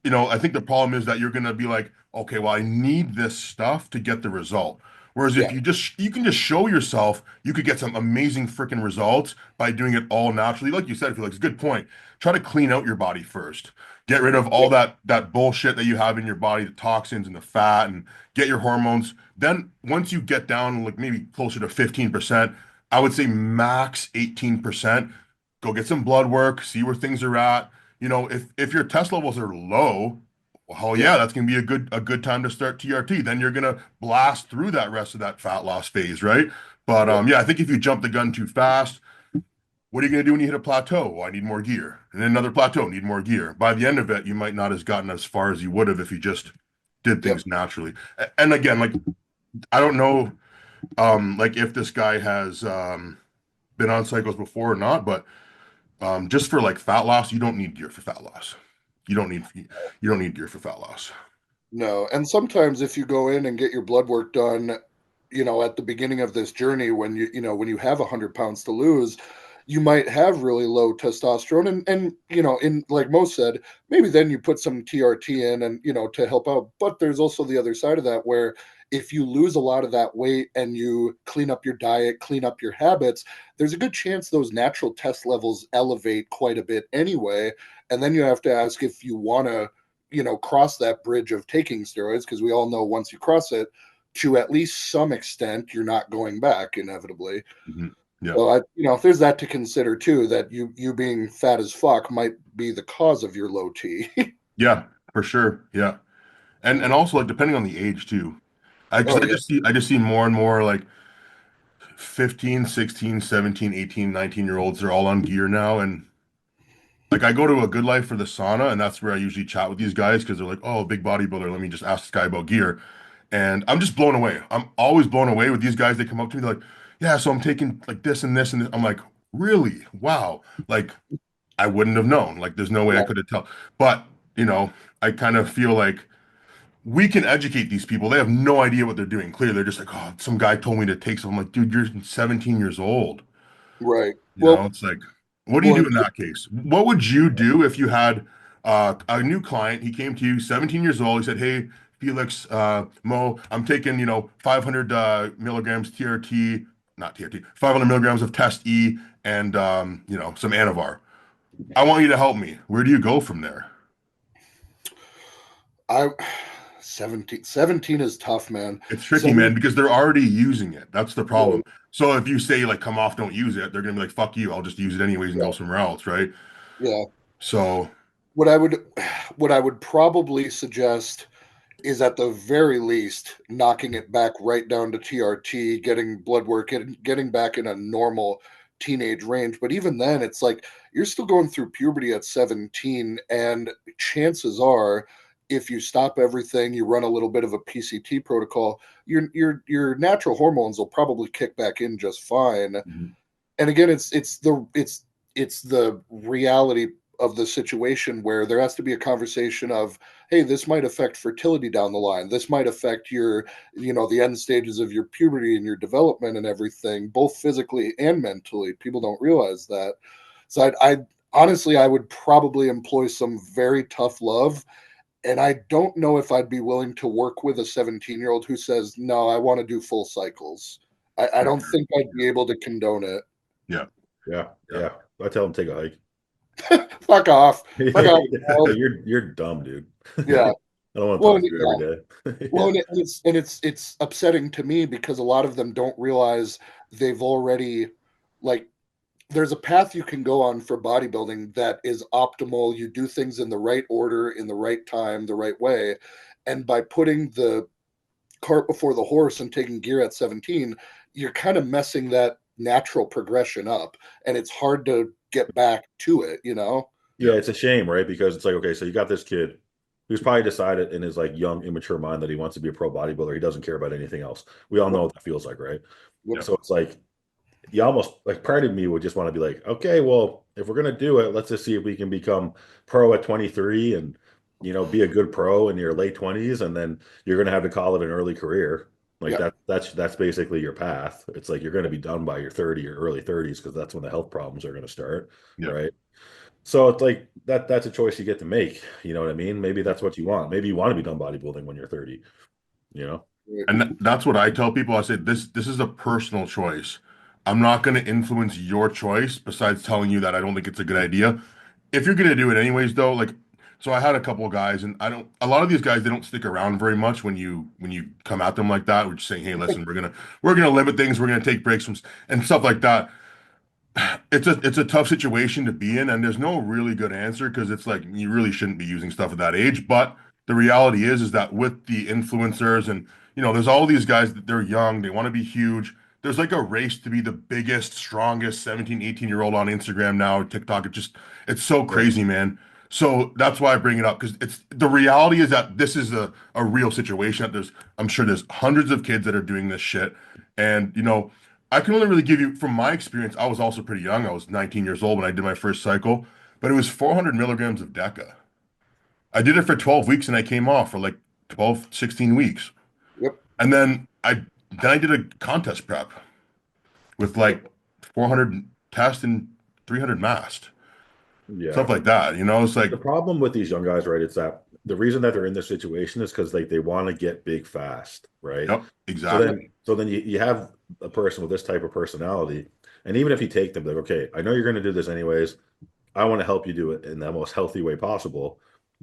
I think the problem is that you're gonna be like, okay, well, I need this stuff to get the result. Whereas if yeah, you can just show yourself, you could get some amazing freaking results by doing it all naturally. Like you said, Felix, good point. Try to clean out your body first. Get rid of all yeah, that bullshit that you have in your body, the toxins and the fat, and get your hormones. Then once you get down like maybe closer to 15%, I would say max 18%, go get some blood work, see where things are at. If your test levels are low, well, yeah, yeah, that's gonna be a good time to start TRT. Then you're gonna blast through that rest of that fat loss phase, right? But yeah, yeah, I think if you jump the gun too fast, what are you gonna do when you hit a plateau? Well, I need more gear, and then another plateau, need more gear. By the end of it, you might not have gotten as far as you would have if you just did yep, things naturally. And again, like I don't know, like if this guy has been on cycles before or not, but just for like fat loss, you don't need gear for fat loss. You don't need gear for fat loss. no. And sometimes if you go in and get your blood work done, at the beginning of this journey, when you have 100 pounds to lose, you might have really low testosterone, and in like most said, maybe then you put some TRT in, and to help out. But there's also the other side of that where if you lose a lot of that weight and you clean up your diet, clean up your habits, there's a good chance those natural test levels elevate quite a bit anyway. And then you have to ask if you want to cross that bridge of taking steroids, because we all know once you cross it, to at least some extent, you're not going back inevitably. Yeah. So there's that to consider too, that you being fat as fuck might be the cause of your low T. Yeah, for sure. Yeah. And also like depending on the age too. Because Oh I yeah, just see more and more like 15, 16, 17, 18, 19 year olds, they're all on gear now. And like I go to a Good Life for the sauna, and that's where I usually chat with these guys because they're like, oh, big bodybuilder, let me just ask this guy about gear. And I'm just blown away. I'm always blown away with these guys. They come up to me, they're like, yeah, so I'm taking like this and this and this. I'm like, really? Wow. Like I wouldn't have known. Like there's no way I yeah, could have tell. But, you know, I kind of feel like we can educate these people. They have no idea what they're doing. Clearly, they're just like, oh, some guy told me to take some. I'm like, dude, you're 17 years old. right. It's like, what do you Well, do in that case? What would you do if you had a new client? He came to you, 17 years old. He said, hey, FELIX, Mo, I'm taking, 500 milligrams TRT, not TRT, 500 milligrams of Test E and, some Anavar. I want you to help me. Where do you go from there? I 17 is tough, man. It's tricky, man, Seven, because they're already using it. That's the yeah, problem. So if you say like, come off, don't use it, they're gonna be like, fuck you, I'll just use it anyways and go somewhere else, right? yeah. So What I would what I would probably suggest is at the very least knocking it back right down to TRT, getting blood work, getting back in a normal teenage range. But even then, it's like you're still going through puberty at 17, and chances are, if you stop everything, you run a little bit of a PCT protocol, your natural hormones will probably kick back in just fine. Mhm. And again, it's the reality of the situation where there has to be a conversation of, hey, this might affect fertility down the line, this might affect your, the end stages of your puberty and your development and everything, both physically and mentally. People don't realize that. So I honestly, I would probably employ some very tough love, and I don't know if I'd be willing to work with a 17-year-old who says, no, I want to do full cycles. I for don't sure. think I'd be able to condone it. Yeah. Yeah, Yeah. yeah. I tell them take a hike. Fuck off. Fuck off. You're dumb, dude. Yeah. I don't want to Well, talk to you every day. well, and it's upsetting to me because a lot of them don't realize they've already, like, there's a path you can go on for bodybuilding that is optimal. You do things in the right order, in the right time, the right way, and by putting the cart before the horse and taking gear at 17, you're kind of messing that natural progression up, and it's hard to get back to it. Yeah, it's a shame, right? Because it's like, okay, so you got this kid who's probably decided in his like young, immature mind that he wants to be a pro bodybuilder. He doesn't care about anything else. We all know what that feels like, right? Yep. So it's like you almost like part of me would just want to be like, okay, well, if we're gonna do it, let's just see if we can become pro at 23 and be a good pro in your late 20s, and then you're gonna have to call it an early career. Like Yep. that's basically your path. It's like you're gonna be done by your 30 or early 30s because that's when the health problems are gonna start, Yeah. right? So it's like that's a choice you get to make. You know what I mean? Maybe that's what you want. Maybe you want to be done bodybuilding when you're 30, you know? And that's what I tell people. I say this is a personal choice. I'm not going to influence your choice besides telling you that I don't think it's a good idea. If you're going to do it anyways though, like so I had a couple of guys and I don't a lot of these guys they don't stick around very much when you come at them like that. We're just saying, "Hey, listen, we're going to limit things, we're going to take breaks from and stuff like that." It's a tough situation to be in, and there's no really good answer because it's like you really shouldn't be using stuff at that age. But the reality is that with the influencers and there's all these guys that they're young, they want to be huge. There's like a race to be the biggest, strongest 17, 18-year-old on Instagram now, TikTok. It's so Yeah. crazy, man. So that's why I bring it up because it's the reality is that this is a real situation that I'm sure there's hundreds of kids that are doing this shit. And I can only really give you from my experience. I was also pretty young. I was 19 years old when I did my first cycle, but it was 400 milligrams of DECA. I did it for 12 weeks and I came off for like 12, 16 weeks. Yep. And then I did a contest prep with like 400 test and 300 mast. Yeah. Stuff like that. It's like, The problem with these young guys, right, it's that the reason that they're in this situation is because they want to get big fast, right? yep, So exactly. then you have a person with this type of personality, and even if you take them, like, okay, I know you're going to do this anyways. I want to help you do it in the most healthy way possible.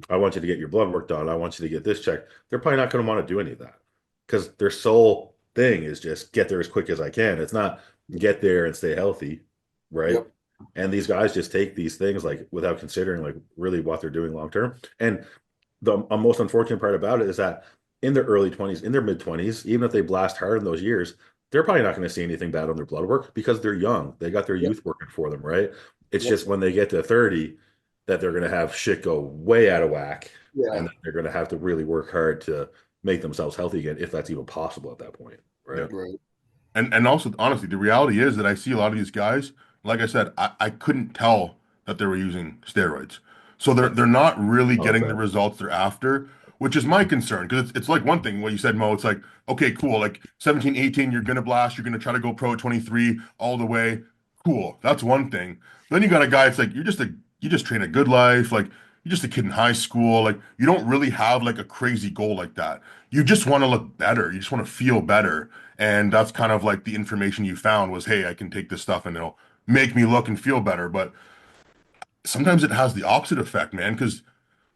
I want you to get your blood work done. I want you to get this checked. They're probably not going to want to do any of that because their sole thing is just get there as quick as I can. It's not get there and stay healthy, right? Yep. And these guys just take these things like without considering like really what they're doing long term. And the most unfortunate part about it is that in their early 20s, in their mid 20s, even if they blast hard in those years, they're probably not going to see anything bad on their blood work because they're young. They got their Yep. youth working for them, right? It's Yep. just when they get to 30 that they're going to have shit go way out of whack, Yeah. and they're going to have to really work hard to make themselves healthy again, if that's even possible at that point, right? Yeah. Right. And also honestly, the reality is that I see a lot of these guys, like I said, I couldn't tell that they were using steroids. So they're not really getting the Okay. results they're after, which is my concern. Because it's like one thing what you said, Mo, it's like, okay, cool, like 17, 18, you're gonna blast, you're gonna try to go pro at 23 all the way. Cool. That's one thing. Then you got a guy, it's like you just train a good life, like you're just a kid in high school. Like you don't really have like a crazy goal like that. You just want to look better. You just want to feel better. And that's kind of like the information you found was, hey, I can take this stuff and it'll make me look and feel better. But sometimes it has the opposite effect, man, because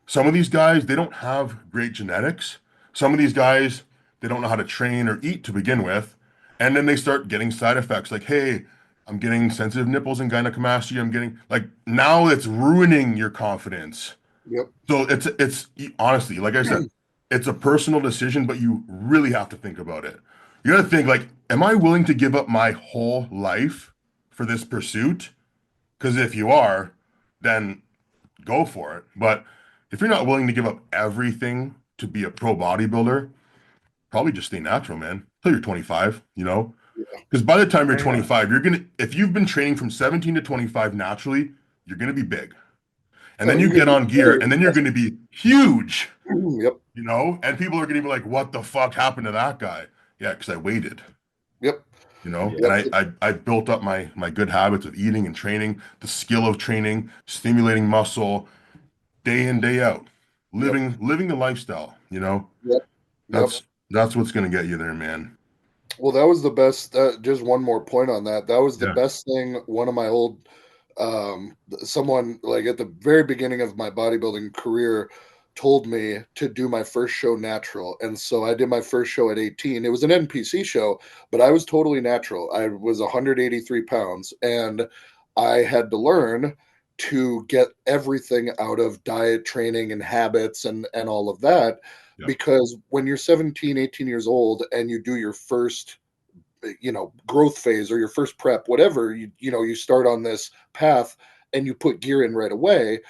some of these guys, they don't have great genetics. Some of these guys, they don't know how to train or eat to begin with. And then they start getting side effects like, hey, I'm getting sensitive nipples and gynecomastia. I'm getting like now it's ruining your confidence. Yep. So it's honestly, like I said, it's a personal decision, but you really have to think about it. You got to think like, am I willing to give up my whole life for this pursuit? Because if you are, then go for it. But if you're not willing to give up everything to be a pro bodybuilder, probably just stay natural, man. Till you're 25, you know? Because by the time you're Yeah. 25, if you've been training from 17 to 25 naturally, you're gonna be big. And Oh, then you're you gonna get be on gear, very and then you're gonna be huge, Yep. you know? And people are gonna be like, what the fuck happened to that guy? Yeah, because I waited, Yep. you know? Yeah. And Yep. I built up my good habits of eating and training, the skill of training, stimulating muscle, day in, day out, Yep. living the lifestyle, you know? Yep. Yep. That's what's gonna get you there, man. Well, that was the best. Just one more point on that. That was the Yeah. best thing. One of my old, someone like at the very beginning of my bodybuilding career told me to do my first show natural. And so I did my first show at 18. It was an NPC show, but I was totally natural. I was 183 pounds and I had to learn to get everything out of diet, training, and habits and all of that Yeah. because when you're 17, 18 years old and you do your first growth phase or your first prep, whatever, you start on this path and you put gear in right away,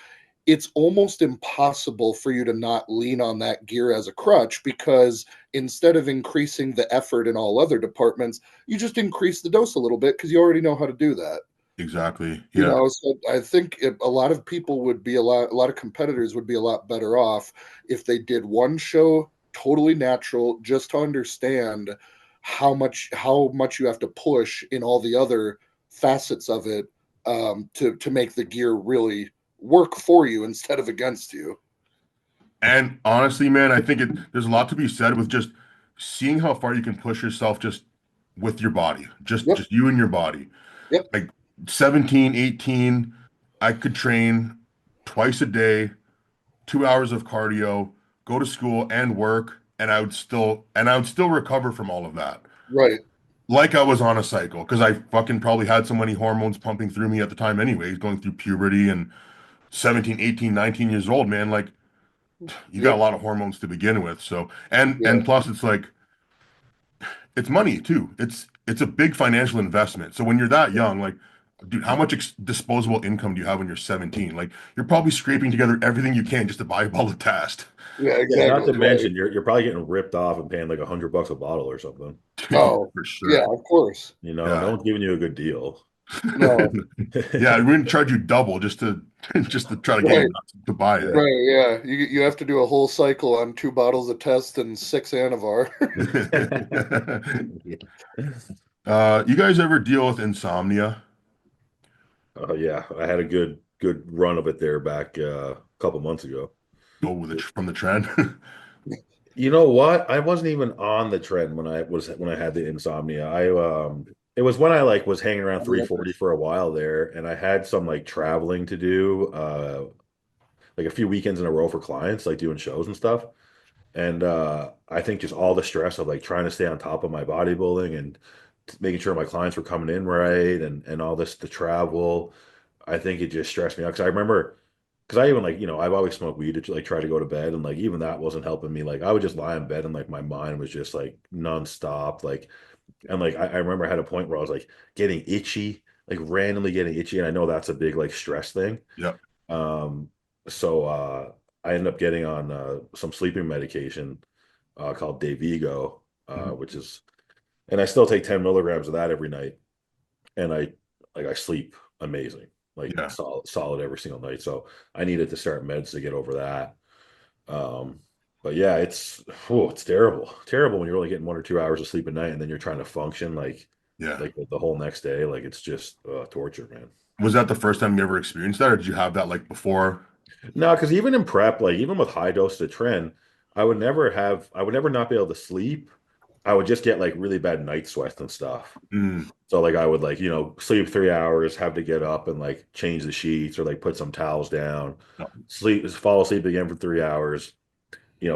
it's almost impossible for you to not lean on that gear as a crutch because instead of increasing the effort in all other departments, you just increase the dose a little bit because you already know how to do that. Exactly. Yeah. So I think a lot of people would be a lot of competitors would be a lot better off if they did one show totally natural, just to understand how much you have to push in all the other facets of it to make the gear really work for you instead of against you. And honestly, man, I think there's a lot to be said with just seeing how far you can push yourself just with your body, Yep, just you and your body. yep, Like 17, 18, I could train twice a day, 2 hours of cardio, go to school and work, and I would still recover from all of that. right. Like I was on a cycle because I fucking probably had so many hormones pumping through me at the time anyways, going through puberty and 17, 18, 19 years old, man. Like you got a Yep, lot of hormones to begin with. So yeah, and plus it's like it's money too. It's a big financial investment. So when you're that young, like dude, how much disposable income do you have when you're 17? Like you're probably scraping together everything you can just to buy a bottle of test. yeah, Yeah, not exactly. to Right. mention you're probably getting ripped off and paying like $100 a bottle or something. Dude, Oh, for yeah, sure. of course. You know, no Yeah. one's giving you a good deal. No, Yeah, we're gonna charge you double just to just to try to get you right. to buy Yeah. Right, yeah. You have to do a whole cycle on 2 bottles of test and 6 Anavar. it. You guys ever deal with insomnia? Oh yeah, I had a good run of it there back a couple months ago. Oh, from the trend. You know what? I wasn't even on the trend when I had the insomnia. I it was when I like was hanging around 340 for a while there, and I had some like traveling to do, like a few weekends in a row for clients, like doing shows and stuff. And I think just all the stress of like trying to stay on top of my bodybuilding and making sure my clients were coming in right and all this to travel. I think it just stressed me out because I remember because I even like I've always smoked weed to like try to go to bed and like even that wasn't helping me. Like I would just lie in bed and like my mind was just like nonstop. Like and like I remember I had a point where I was like getting itchy, like randomly getting itchy, and I know that's a big like stress thing. Yep. Um, so I ended up getting on some sleeping medication called Dayvigo, Mhm. which is, and I still take 10 milligrams of that every night, and I sleep amazing, like Yeah. solid every single night. So I needed to start meds to get over that. Um, but yeah, it's terrible when you're only getting 1 or 2 hours of sleep a night, and then you're trying to function Yeah. like the whole next day. Like it's just torture, man. Was that the first time you ever experienced that, or did you have that like before? No, because even in prep, like even with high dose of tren, I would never not be able to sleep. I would just get like really bad night sweats and stuff. Mm, So like I would like, sleep 3 hours, have to get up and like change the sheets or like put some towels down, fall asleep again for 3 hours,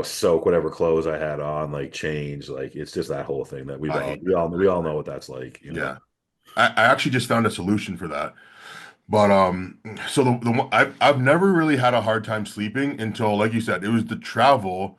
soak whatever clothes I had on, like change. Like it's just that whole thing that I hate we all know what that's like. Yeah. I actually just found a solution for that. But so the one I've never really had a hard time sleeping until, like you said, it was the travel.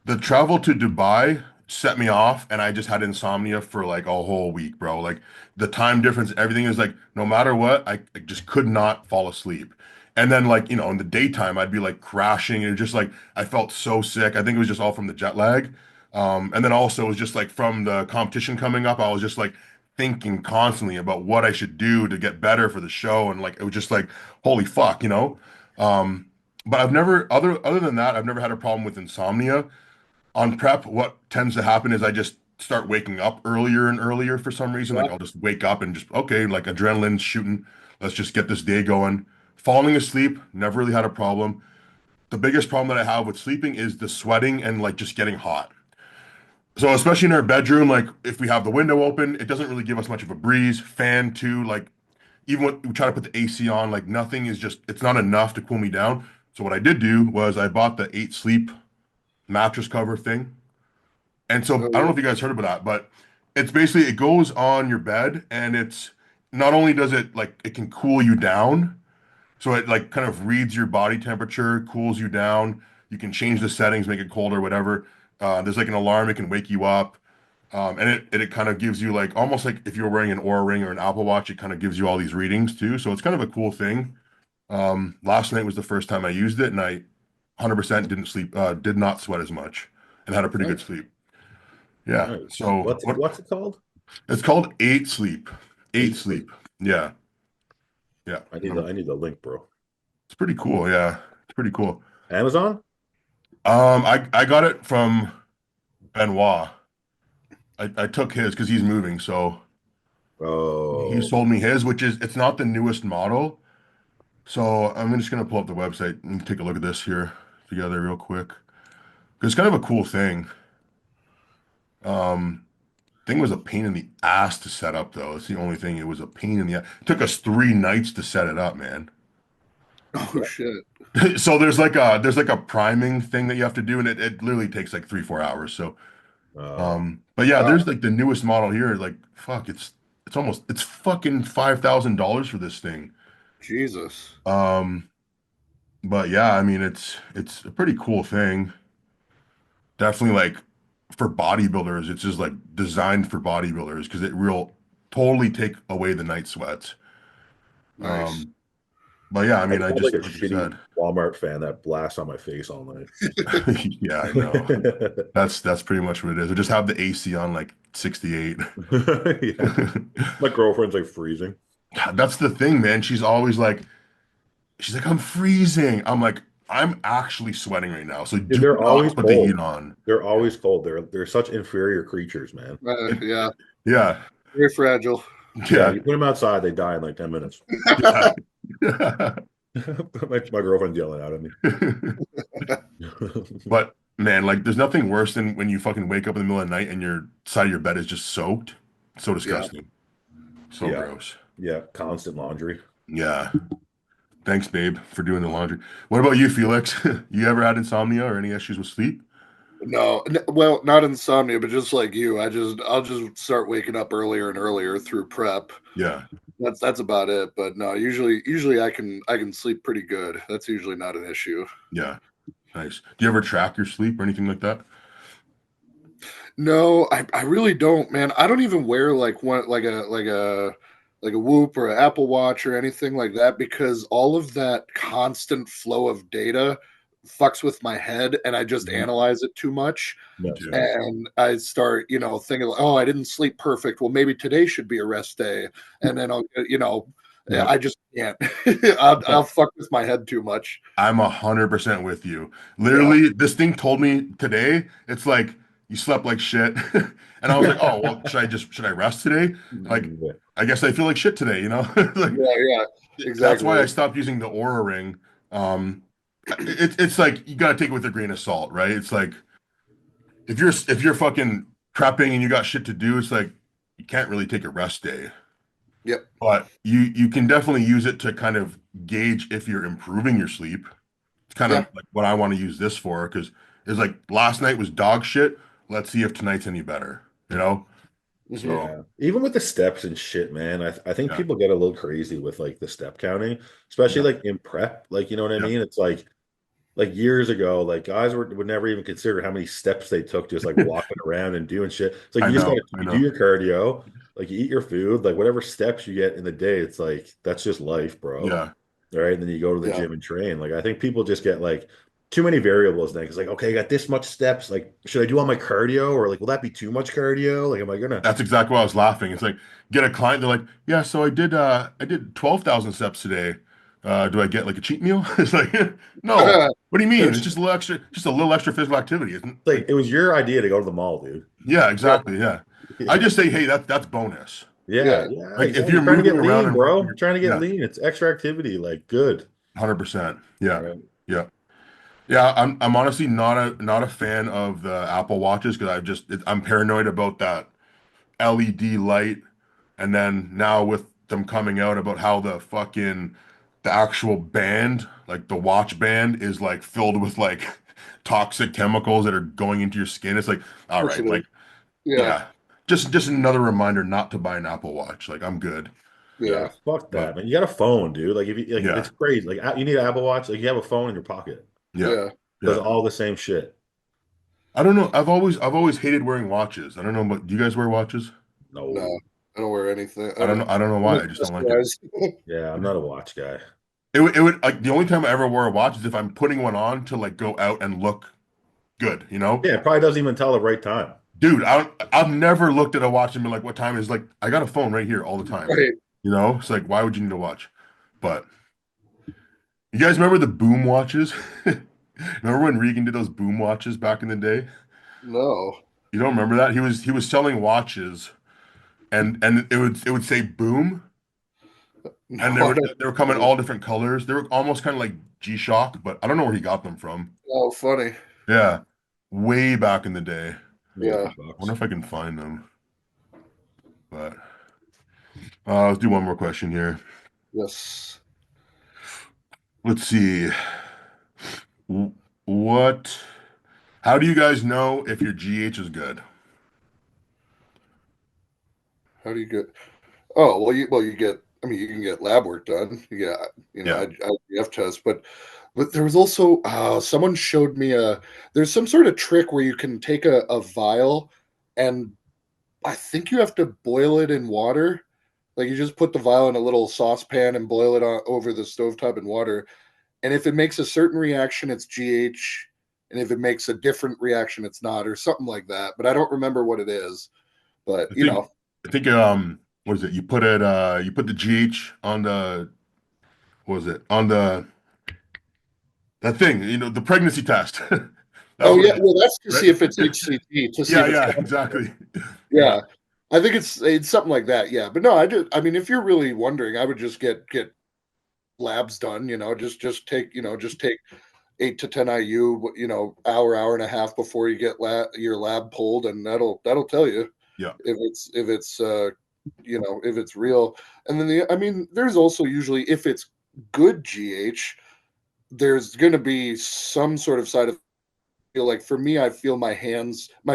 The travel to Dubai set me off, and I just had insomnia for like a whole week, bro. Like the time difference, everything is like no matter what, I just could not fall asleep. And then like, in the daytime, I'd be like crashing and just like I felt so sick. I think it was just all from the jet lag. And then also it was just like from the competition coming up, I was just like thinking constantly about what I should do to get better for the show. And like it was just like, holy fuck. But I've never other than that, I've never had a problem with insomnia. On prep, what tends to happen is I just start waking up earlier and earlier for some reason. Yeah. Like I'll just wake up and just, okay, like adrenaline's shooting. Let's just get this day going. Falling asleep, never really had a problem. The biggest problem that I have with sleeping is the sweating and like just getting hot. So especially in our bedroom, like if we have the window open, it doesn't really give us much of a breeze. Fan too, like even when we try to put the AC on, like nothing is just, it's not enough to cool me down. So what I did do was I bought the 8 Sleep mattress cover thing. And so I don't know Oh, if you guys heard about that, but it's basically it goes on your bed and it's not only does it like it can cool you down, so it like kind of reads your body temperature, cools you down. You can change the settings, make it colder, whatever. There's like an alarm, it can wake you up. And it kind of gives you like almost like if you're wearing an Oura Ring or an Apple Watch, it kind of gives you all these readings too. So it's kind of a cool thing. Last night was the first time I used it, and I 100% did not sweat as much, and had a pretty good nice. sleep. Yeah. Nice. So what What's it called? it's called 8 Sleep. Eight 8 Sleep. Sleep. Yeah. Yeah. I need the link, bro. It's pretty cool. Yeah. It's pretty cool. Amazon? I got it from Benoit. I took his because he's moving, so he Oh, sold me his, which is it's not the newest model. So I'm just gonna pull up the website and take a look at this here together real quick. 'Cause it's kind of a cool thing. Um, thing was a pain in the ass to set up though. It's the only thing. It was a pain in the ass. It took us 3 nights to set it up, man. Oh shit. So there's like a priming thing that you have to do, and it literally takes like 3-4 hours. So uh, but yeah, Wow. there's like the newest model here. Like fuck, it's fucking $5,000 for this thing. Jesus. Um, but yeah, I mean it's a pretty cool thing. Definitely like for bodybuilders, it's just like designed for bodybuilders because it real totally take away the night sweats. Nice. Um, but yeah, I I mean, I sound like just a like you shitty said, Walmart fan that blasts on my face all night. yeah, I know. That's pretty much what it is. We just have the AC on like 68. Yeah. My girlfriend's like freezing. God, that's the thing, man. She's like, I'm freezing. I'm like, I'm actually sweating right now. So Dude, do not put the heat on. They're always cold. They're such inferior creatures, man. It- Yeah. yeah, Very fragile. Yeah, yeah, you put them outside, they die in like 10 minutes. yeah. My girlfriend's yelling out at me. But man, like, there's nothing worse than when you fucking wake up in the middle of the night and your side of your bed is just soaked. So Yeah. disgusting. So Yeah, gross. yeah, constant laundry. Yeah. Thanks, babe, for doing the laundry. What about you, Felix? You ever had insomnia or any issues with sleep? No, well, not insomnia, but just like you, I'll just start waking up earlier and earlier through prep. Yeah. That's about it. But no, usually I can sleep pretty good. That's usually not an issue. Yeah. Nice. Do you ever track your sleep or anything like that? No, I really don't, man. I don't even wear like one like a Whoop or an Apple Watch or anything like that because all of that constant flow of data fucks with my head and I just Mhm. analyze it too much. Me Yes. too. And I start, thinking, like, oh, I didn't sleep perfect. Well, maybe today should be a rest day. And then Yeah. I just can't. I'll fuck with my head too much. I'm 100% with you. Yeah. Literally, this thing told me today, it's like you slept like shit. And I was like, oh, well, should I rest today? Like, Yeah. I guess I feel like shit today, you know? Like Yeah. Yeah. that's why I Exactly. stopped using the Aura Ring. Um, it's like you got to take it with a grain of salt, right? It's like if you're fucking prepping and you got shit to do, it's like you can't really take a rest day. Yep. But you can definitely use it to kind of gauge if you're improving your sleep. It's kind Yeah. of like what I want to use this for because it's like last night was dog shit. Let's see if tonight's any better, you know? Hmm. So Yeah. Even with the steps and shit, man, I think yeah, people get a little crazy with like the step counting, especially yeah, like in prep. Like, you know what I yeah. mean? It's like years ago, like guys would never even consider how many steps they took just like walking around and doing shit. It's like I you just gotta know, I you do know. your cardio, like you eat your food, like whatever steps you get in the day, it's like that's just life, bro. Yeah, All right. And then you go to the Yeah. gym and train. Like I think people just get like too many variables then. It's like, okay, I got this much steps. Like, should I do all my cardio? Or like, will that be too much cardio? Like, am I gonna that's exactly why I was laughing. It's like get a client, they're like, yeah, so I did 12,000 steps today. Do I get like a cheat meal? It's like, no. What do you mean? It's There's, just a little extra physical activity, isn't like like it was your idea to go to the mall, dude? yeah, yeah. exactly. Yeah. I Yeah. just say, hey, that's bonus. Yeah, Yeah. yeah, Like if exactly. you're You're trying to moving get around lean, and working bro. Trying to get yeah, lean. It's extra activity. Like, good. 100%. Yeah. Right. Yeah. Yeah, I'm honestly not a fan of the Apple Watches because I'm paranoid about that LED light, and then now with them coming out about how the actual band, like the watch band, is like filled with like toxic chemicals that are going into your skin. It's like, Of all course right, it is. like Yeah. yeah, just another reminder not to buy an Apple Watch. Like I'm good, Yeah, Yeah. fuck but that, man. You got a phone, dude. Like, if you like, yeah, it's crazy. Like, you need an Apple Watch. Like, you have a phone in your pocket. yeah, Yeah. Does yeah. all the same shit. I don't know. I've always hated wearing watches. I don't know, but do you guys wear watches? No, No. I don't wear anything. I don't know. I don't know I'm why. I just don't like it. accessorized. Yeah, I'm not a watch guy. It would like the only time I ever wore a watch is if I'm putting one on to like go out and look good, you know? Yeah, it probably doesn't even tell the right time. Dude, I've never looked at a watch and been like, what time is like I got a phone right here all the time. Right. You know? It's like, why would you need a watch? But you guys remember the boom watches? Remember when Regan did those boom watches back in the day? No. You don't remember that? He was selling watches and it would say boom No, and they I were don't they were coming know. all different colors. They were almost kind of like G-Shock, but I don't know where he got them from. Oh, funny. Yeah. Way back in the day. Maybe a Yeah. few I bucks. wonder if I can find them. But let's do one more question here. Yes. Let's see. W- What? How do you guys know if your GH is good? How do you get? Oh, well, you get. I mean, you can get lab work done. You get, Yeah. IGF test, but there was also someone showed me there's some sort of trick where you can take a vial and I think you have to boil it in water. Like you just put the vial in a little saucepan and boil it over the stovetop in water. And if it makes a certain reaction, it's GH. And if it makes a different reaction, it's not, or something like that. But I don't remember what it is. But I think I think what is it? You put the GH on the what was it? On the that thing, the pregnancy test. That's oh what yeah, it is, well that's to right? see if it's HCG, to see Yeah, if it's yeah, exactly. Yeah. yeah. I think it's something like that. Yeah, but no, I mean, if you're really wondering, I would just get labs done. Just take 8 to 10 IU. Hour and a half before you get your lab pulled, and that'll tell you Yeah. if it's real. And then I mean, there's also usually if it's good GH, there's going to be some sort of side effect. Like for me, I feel my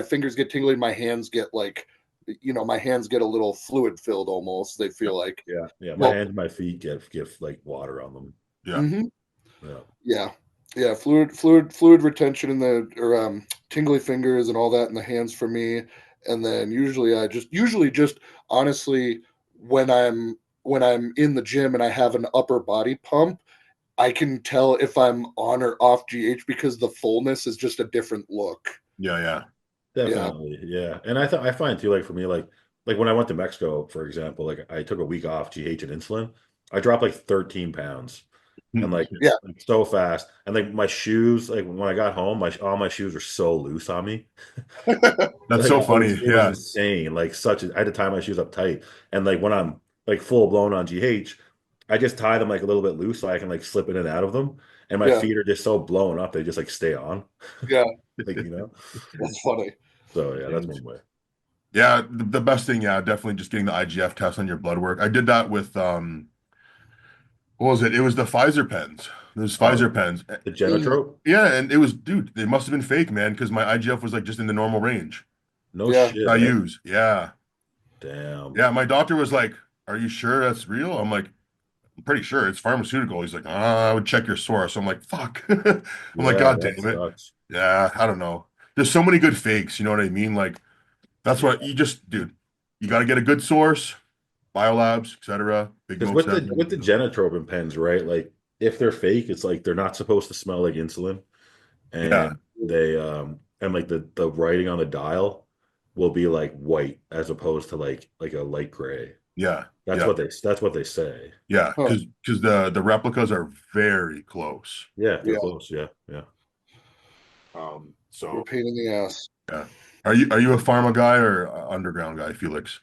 fingers get tingly, my hands get like, my hands get a little fluid filled almost. They Yeah. feel like, Yeah, yeah. My well, hands and my feet get like water on them. Yeah. mhm, Yeah. yeah, yeah, fluid retention in the or tingly fingers and all that in the hands for me. And then usually just honestly when I'm in the gym and I have an upper body pump, I can tell if I'm on or off GH because the fullness is just a different look. Yeah, yeah. Yeah. Definitely, yeah. And I find too, like for me, like when I went to Mexico, for example, like I took a week off GH and insulin, I dropped like 13 pounds, and Hmm. Yeah. like so fast. And like my shoes, like when I got home, my all my shoes were so loose on me. That's Like so it was funny. it was Yeah. insane. Like I had to tie my shoes up tight. And like when I'm like full blown on GH, I just tie them like a little bit loose so I can like slip in and out of them. And my Yeah, feet are just so blown up, they just like stay on. yeah, Like, you know? that's funny. So yeah, that's one way. Yeah, the best thing, yeah, definitely just getting the IGF test on your blood work. I did that with what was it? It was the Pfizer pens. Those Oh, Pfizer pens. the Mm, Genotrope? Yeah, and it was, dude, they must have been fake, man, because my IGF was like just in the normal range. No yeah, shit, I eh? use. Yeah. Damn. Yeah, my doctor was like, "Are you sure that's real?" I'm like, "I'm pretty sure it's pharmaceutical." He's like, I would check your source." I'm like, "Fuck." I'm like, Yeah, "God that damn it." sucks. Yeah, I don't know. There's so many good fakes, you know what I mean? Like that's Yeah. what you just, dude, you got to get a good source, biolabs, etc. Big Because Mo 7, with the Genotropin pens, right? Like if they're fake, it's like they're not supposed to smell like insulin. yeah, And they and like the writing on the dial will be like white as opposed to like a light gray. yeah, yeah, That's what they say. yeah, huh, because the replicas are very close. Yeah, they're yeah, close. Yeah, yeah. you're a So pain in the ass. yeah. Are you a pharma guy or underground guy, Felix?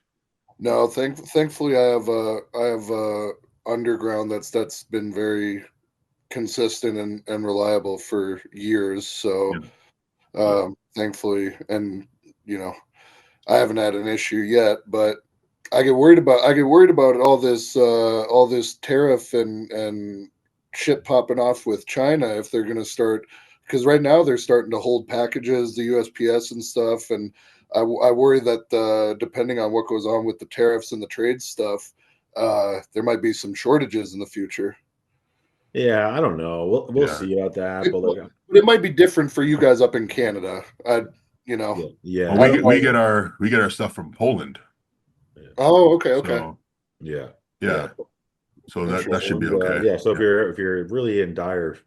No, thankfully I have underground that's been very consistent and reliable for years. So Yeah, Yeah. thankfully, and you know, I haven't had an issue yet, but I get worried about all this tariff and shit popping off with China if they're going to start, because right now they're starting to hold packages, the USPS and stuff, and I worry that depending on what goes on with the tariffs and the trade stuff, there might be some shortages in the future. Yeah, I don't know. We'll yeah. see about that, It, but like it might be different for you guys up in Canada. You know, yeah, Well, I yeah, we don't get we know. get our stuff from Poland, yeah, Oh, okay, okay, so yeah, yeah. yeah, so that should be interesting. Poland, okay. yeah. So Yeah, if you're really in dire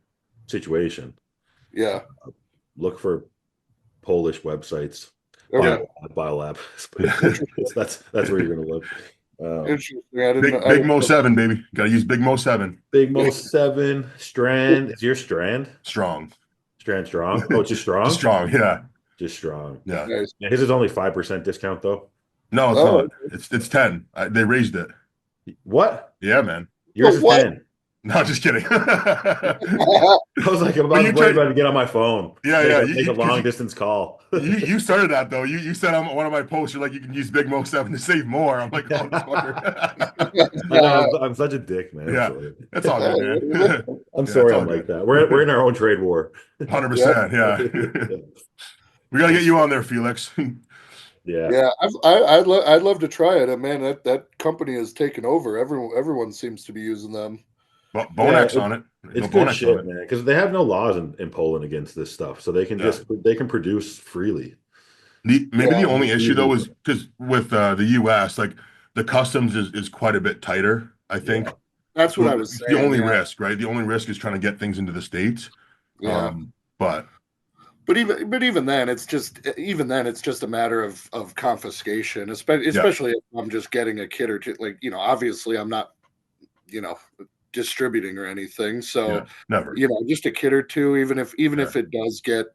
situation, Yeah, look for Polish websites, yeah, okay, biolab. yeah. That's where you're gonna look. interesting. I didn't. Big I Big didn't Mo know. 7, baby. Got to use Big Mo 7. Big Mo 7 Strand. Is your Strand? Strong. Strand strong? Oh, just Just strong? strong. Yeah, Just strong. yeah. Nice. Yeah, his is only 5% discount though. No, it's Oh, not. It's 10. They raised it. What? Yeah, man. Yours oh, is what? 10. No, just kidding. I was like, I'm But about you worried tried. about to get on my phone, Yeah, yeah. make a Because long distance call. you started that though. You said on one of my posts, you're like, you can use Big Mo 7 to save more. I'm like, oh, this fucker. I know I'm such a dick, man. I'm Yeah, sorry. that's all good, man. I'm Yeah, it's sorry all I'm like good. that. We're in our own trade war. 100%. Yeah. We got to I'm get you sorry. on there, Felix. Yeah. yeah, I'd love to try it. Man, that company has taken over. Everyone seems to be using them. Yeah, Bonex on it. it's No good Bonex on shit, it. man. Because they have no laws in Poland against this stuff, so Yeah. they can produce freely. Maybe Yeah, the only It's issue easy though for is them. because with the US, like the customs is quite a bit tighter, I Yeah, think. that's what So I was it's the saying. only Yeah, risk, right? The only risk is trying to get things into the States. yeah. But But even then it's just a matter of confiscation, yeah, especially if I'm just getting a kid or two. Like obviously I'm not you know distributing or anything. yeah, So never. just a kid or two, even Yeah, if it does get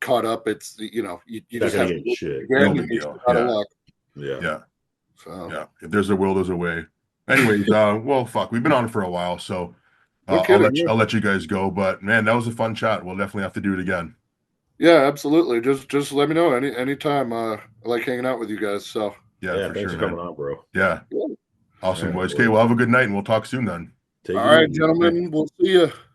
caught up, it's you not just gonna have to get look shit. no again. You big get deal. out of Yeah, luck. Yeah, yeah, So yeah. If there's a will, there's a way. Anyways, well, fuck, we've been on for a while, so no I'll kidding. Yeah, I'll let you guys go. But man, that was a fun chat. We'll definitely have to do it again. yeah, absolutely. Just let me know anytime. I like hanging out with you guys. So Yeah, yeah. for Thanks sure, for coming man. on, bro. Yeah, yeah. All awesome, right, boys. Okay, well, boys. have a good night, and we'll talk soon then. Take All it right, easy. Okay. gentlemen. We'll see you.